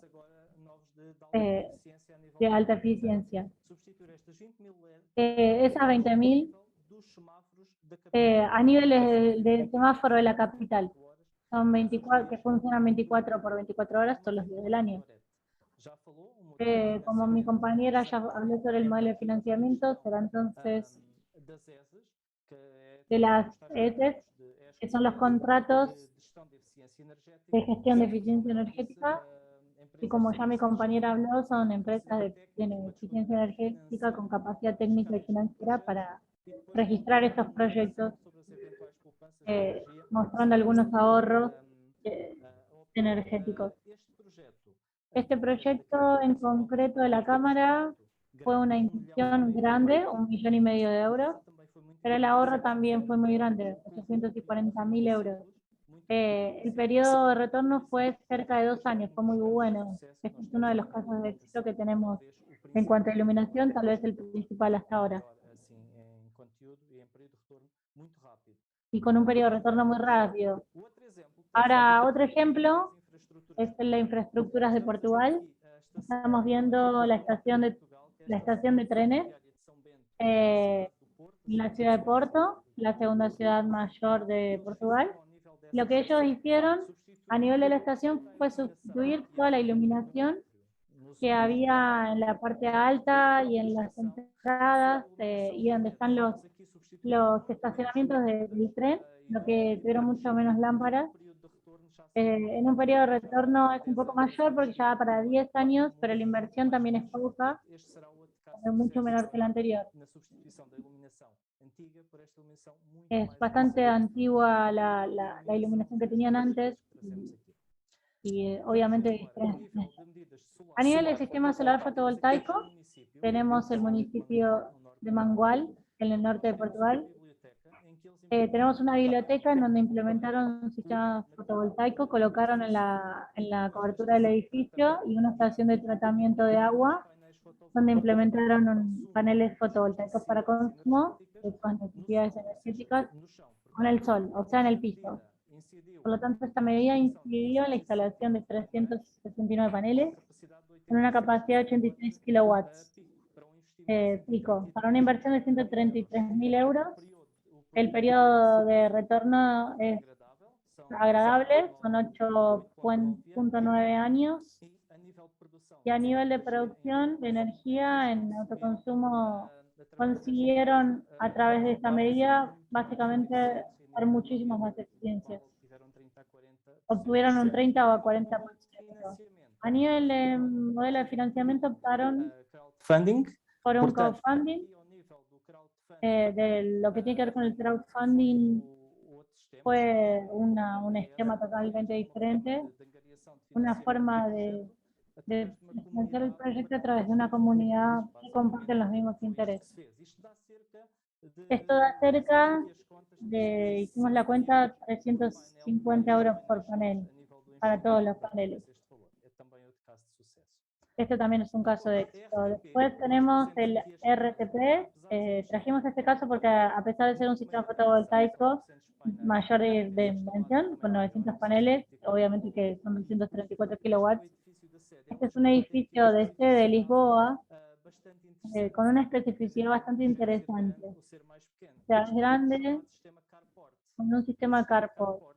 de alta eficiencia. Esas 20.000 a nivel de semáforo de la capital, son 24, que funcionan 24 por 24 horas todos los días del año. Como mi compañera ya habló sobre el modelo de financiamiento, será entonces de las ESES, que son los contratos de gestión de eficiencia energética, y como ya mi compañera habló, son empresas de eficiencia energética con capacidad técnica y financiera para registrar estos proyectos, mostrando algunos ahorros energéticos. Este proyecto en concreto de la Cámara fue una inversión grande, 1,5 millones de euros, pero el ahorro también fue muy grande, 840.000 euros. El periodo de retorno fue cerca de 2 años, fue muy bueno. Este es uno de los casos de éxito que tenemos en cuanto a iluminación, tal vez el principal hasta ahora. Y con un periodo de retorno muy rápido. Ahora, otro ejemplo es en las infraestructuras de Portugal. Estamos viendo la estación de trenes en la ciudad de Porto, la segunda ciudad mayor de Portugal. Lo que ellos hicieron a nivel de la estación fue sustituir toda la iluminación que había en la parte alta y en las entradas y donde están los estacionamientos del tren, lo que tuvieron mucho menos lámparas. En un periodo de retorno es un poco mayor porque ya va para 10 años, pero la inversión también es poca, es mucho menor que la anterior. Es bastante antigua la iluminación que tenían antes y obviamente a nivel del sistema solar fotovoltaico tenemos el municipio de Mangual, en el norte de Portugal. Tenemos una biblioteca en donde implementaron un sistema fotovoltaico, colocaron en la cobertura del edificio y una estación de tratamiento de agua donde implementaron paneles fotovoltaicos para consumo con necesidades energéticas con el sol, o sea, en el piso. Por lo tanto, esta medida incidió en la instalación de 369 paneles con una capacidad de 83 kilowatts. pico. Para una inversión de 133.000 euros, el periodo de retorno es agradable, son 8.9 años, y a nivel de producción de energía en autoconsumo consiguieron a través de esta medida básicamente dar muchísimas más eficiencias. Obtuvieron un 30 o 40%. A nivel de modelo de financiamiento optaron Funding, por un portanto, crowdfunding. De lo que tiene que ver con el crowdfunding fue un esquema totalmente diferente, una forma de financiar el proyecto a través de una comunidad que comparte los mismos intereses. Esto da cerca de, hicimos la cuenta, 350 euros por panel, para todos los paneles. Este también es un caso de éxito. Después tenemos el RTP. Trajimos este caso porque a pesar de ser un sistema fotovoltaico mayor de dimensión, con 900 paneles, obviamente que son 234 kilowatts, este es un edificio de sede de Lisboa con una especificidad bastante interesante. O sea, es grande, con un sistema carport.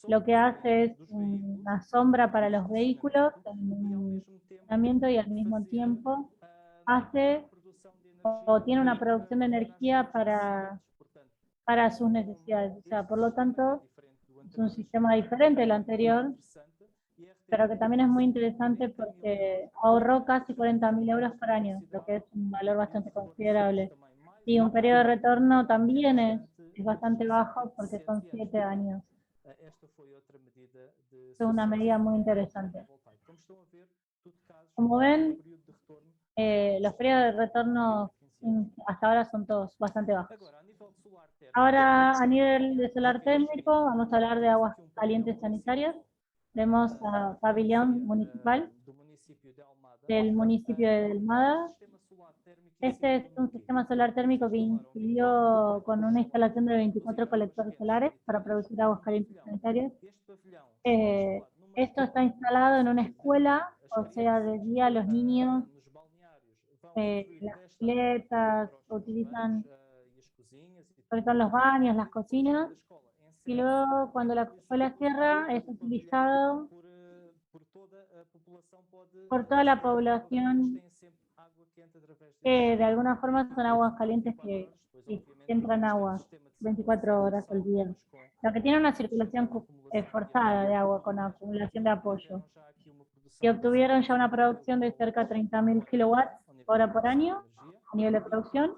Lo que hace es una sombra para los vehículos, un estacionamiento, y al mismo tiempo hace o tiene una producción de energía para sus necesidades. O sea, por lo tanto, es un sistema diferente al anterior, pero que también es muy interesante porque ahorró casi 40.000 euros por año, lo que es un valor bastante considerable. Y un periodo de retorno también es bastante bajo porque son 7 años. Es una medida muy interesante. Como ven, los periodos de retorno hasta ahora son todos bastante bajos. Ahora, a nivel de solar térmico, vamos a hablar de aguas calientes sanitarias. Vemos a pabellón municipal del municipio de Delmada. Este es un sistema solar térmico que incidió con una instalación de 24 colectores solares para producir aguas calientes sanitarias. Esto está instalado en una escuela, o sea, de día los niños, las piletas, utilizan los baños, las cocinas, y luego cuando la escuela cierra es utilizado por toda la población, que de alguna forma son aguas calientes que entran agua 24 horas al día. Lo que tiene una circulación forzada de agua con acumulación de apoyo. Y obtuvieron ya una producción de cerca de 30.000 kilowatts hora por año a nivel de producción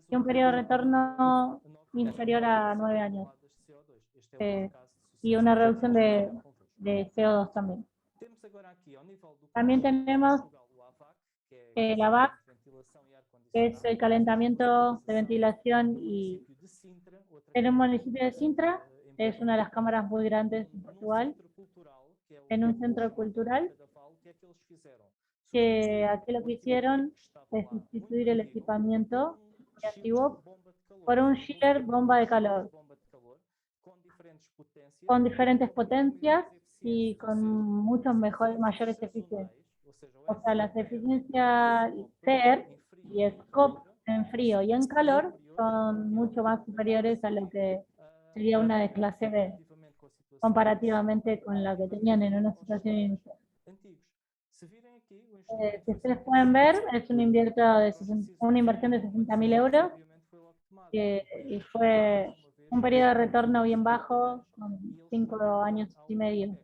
y un periodo de retorno inferior a 9 años. Y una reducción de CO2 también. También tenemos la VAC, que es el calentamiento de ventilación, y en el municipio de Sintra, es una de las cámaras muy grandes de Portugal, en un centro cultural, que aquí lo que hicieron es sustituir el equipamiento antiguo por un chiller bomba de calor, con diferentes potencias y con mayores eficiencias. O sea, las eficiencias TER y SCOP en frío y en calor son mucho más superiores a lo que sería una de clase B, comparativamente con la que tenían en una situación inicial. Si ustedes pueden ver, es una inversión de 60.000 euros, y fue un periodo de retorno bien bajo, con 5 años y medio.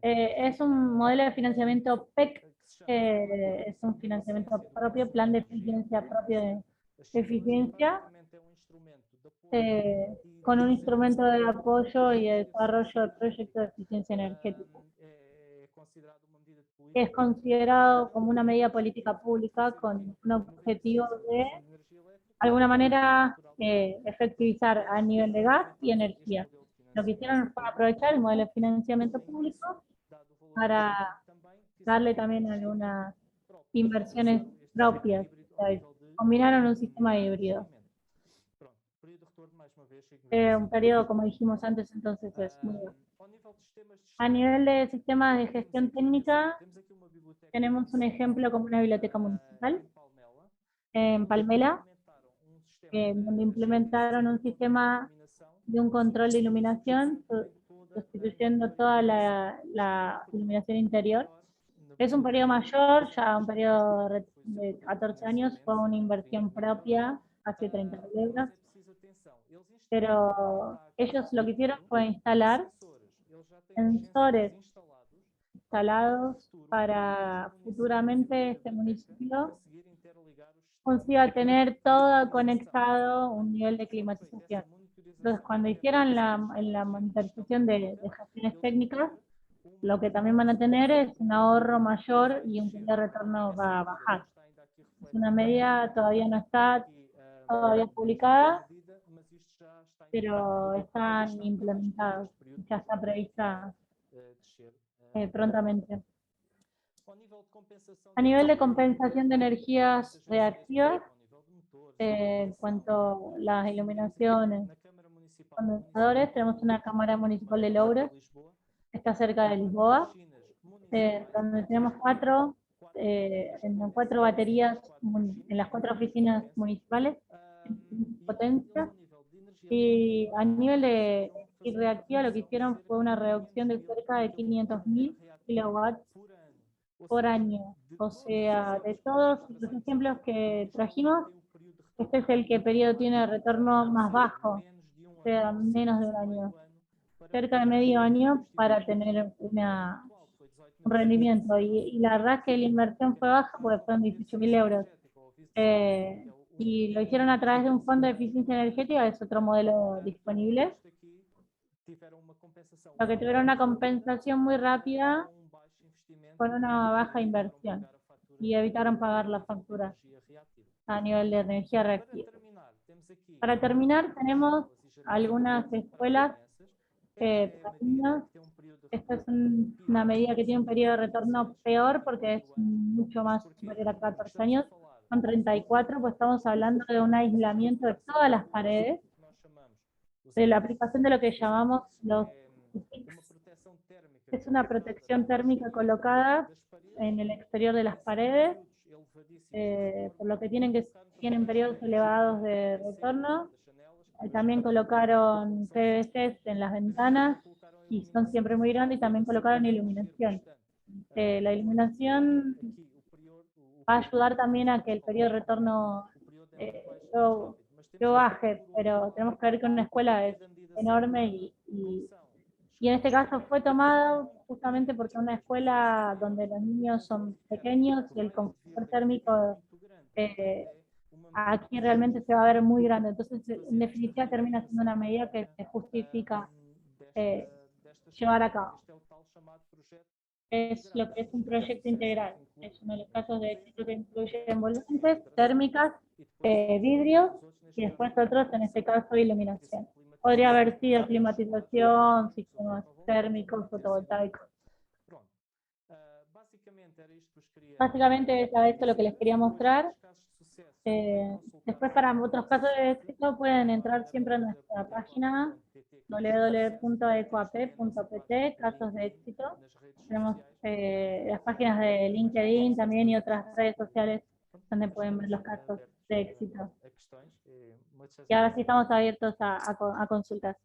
Es un modelo de financiamiento PEC, es un financiamiento propio, plan de eficiencia propio de eficiencia, con un instrumento de apoyo y de desarrollo de proyectos de eficiencia energética, que es considerado como una medida política pública con un objetivo de alguna manera efectivizar a nivel de gas y energía. Lo que hicieron fue aprovechar el modelo de financiamiento público para darle también algunas inversiones propias. O sea, combinaron un sistema híbrido. Un periodo, como dijimos antes, entonces es muy bajo. A nivel de sistemas de gestión técnica, tenemos un ejemplo como una biblioteca municipal en Palmela, donde implementaron un sistema de un control de iluminación, sustituyendo toda la iluminación interior. Es un periodo mayor, ya un periodo de 14 años, fue una inversión propia, hace 30.000 euros, pero ellos lo que hicieron fue instalar sensores instalados para futuramente este municipio consiga tener todo conectado un nivel de climatización. Entonces, cuando hicieran la monitorización de gestiones técnicas, lo que también van a tener es un ahorro mayor y un periodo de retorno va a bajar. Es una medida todavía no está todavía publicada, pero están implementados, ya está prevista prontamente. A nivel de compensación de energías reactivas, en cuanto a las iluminaciones, condensadores, tenemos una Cámara Municipal de Loures, que está cerca de Lisboa, donde tenemos cuatro baterías en las 4 oficinas municipales, potencia, y a nivel de reactiva lo que hicieron fue una reducción de cerca de 500.000 kilowatts por año. O sea, de todos los ejemplos que trajimos, este es el que periodo tiene retorno más bajo, o sea, menos de un año, cerca de medio año para tener un rendimiento. Y la verdad es que la inversión fue baja porque fueron 18.000 euros. Y lo hicieron a través de un fondo de eficiencia energética, es otro modelo disponible. Lo que tuvieron una compensación muy rápida con una baja inversión y evitaron pagar la factura a nivel de energía reactiva. Para terminar, tenemos algunas escuelas para niños. Esta es una medida que tiene un periodo de retorno peor porque es mucho más superior a 14 años. Son 34, pues estamos hablando de un aislamiento de todas las paredes, de la aplicación de lo que llamamos los IPICs. Es una protección térmica colocada en el exterior de las paredes, por lo que tienen periodos elevados de retorno. También colocaron PVCs en las ventanas y son siempre muy grandes, y también colocaron iluminación. La iluminación va a ayudar también a que el periodo de retorno yo baje, pero tenemos que ver que una escuela es enorme y en este caso fue tomado justamente porque una escuela donde los niños son pequeños y el confort térmico aquí realmente se va a ver muy grande. Entonces, en definitiva, termina siendo una medida que se justifica llevar a cabo. Es lo que es un proyecto integral. Es uno de los casos de éxito que incluye envolventes, térmicas, vidrios y después otros, en este caso, iluminación. Podría haber sido climatización, sistemas térmicos, fotovoltaicos. Básicamente es a esto lo que les quería mostrar. Después para otros casos de éxito pueden entrar siempre a nuestra página www.ecoap.pt, casos de éxito. Tenemos las páginas de LinkedIn también y otras redes sociales donde pueden ver los casos de éxito. Y ahora sí estamos abiertos a consultas.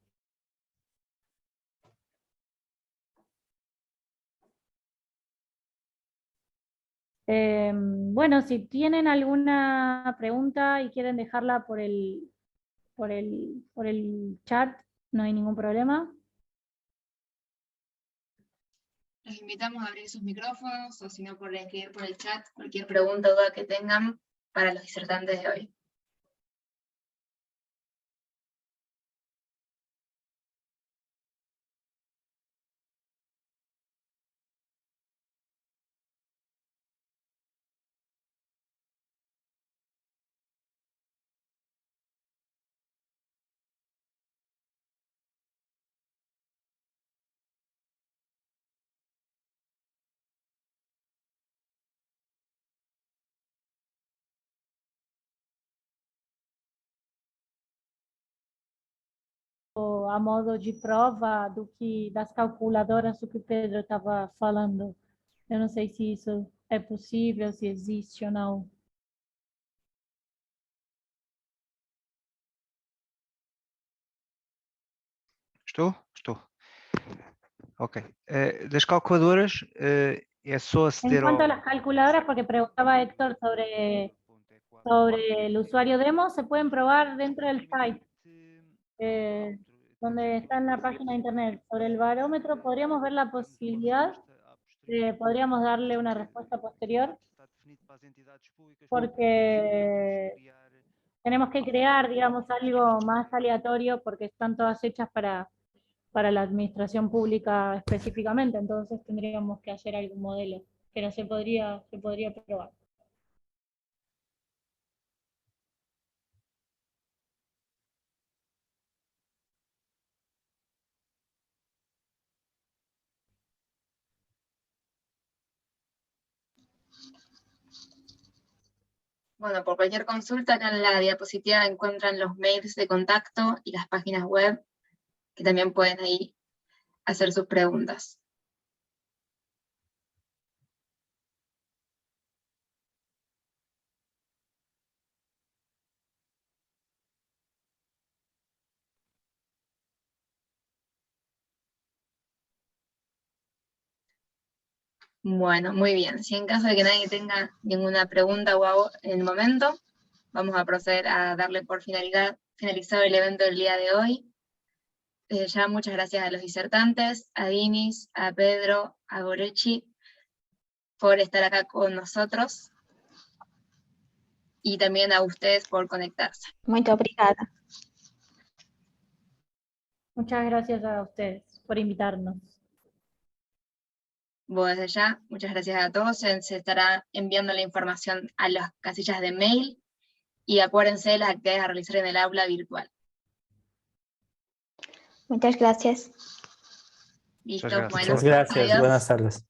Bueno, si tienen alguna pregunta y quieren dejarla por el chat, no hay ningún problema. Los invitamos a abrir sus micrófonos o si no, por escribir por el chat cualquier pregunta o duda que tengan para los disertantes de hoy. a modo de prova das calculadoras, o que o Pedro estava falando. Eu não sei se isso é possível, se existe ou não. Estou? Estou. Ok. Das calculadoras, é só En aceder cuanto a ao... las calculadoras, porque preguntaba Héctor sobre el usuario demo, se pueden probar dentro del site, donde está en la página de internet. Sobre el barómetro podríamos ver la posibilidad, podríamos darle una respuesta posterior, porque tenemos que crear, digamos, algo más aleatorio, porque están todas hechas para la administración pública específicamente, entonces tendríamos que hacer algún modelo, pero se podría probar. Bueno, por cualquier consulta, acá en la diapositiva encuentran los mails de contacto y las páginas web, que también pueden ahí hacer sus preguntas. Bueno, muy bien. Si en caso de que nadie tenga ninguna pregunta o algo en el momento, vamos a proceder a darle por finalizado el evento del día de hoy. Ya muchas gracias a los disertantes, a Dinis, a Pedro, a Gorechi, por estar acá con nosotros, y también a ustedes por conectarse. Muito obrigada. Muchas gracias a ustedes por invitarnos. Bueno, desde ya, muchas gracias a todos. Se estará enviando la información a las casillas de mail, y acuérdense de las actividades a realizar en el aula virtual. Muchas gracias. Listo, Muchas gracias. bueno, Muchas gracias. adiós. Buenas tardes.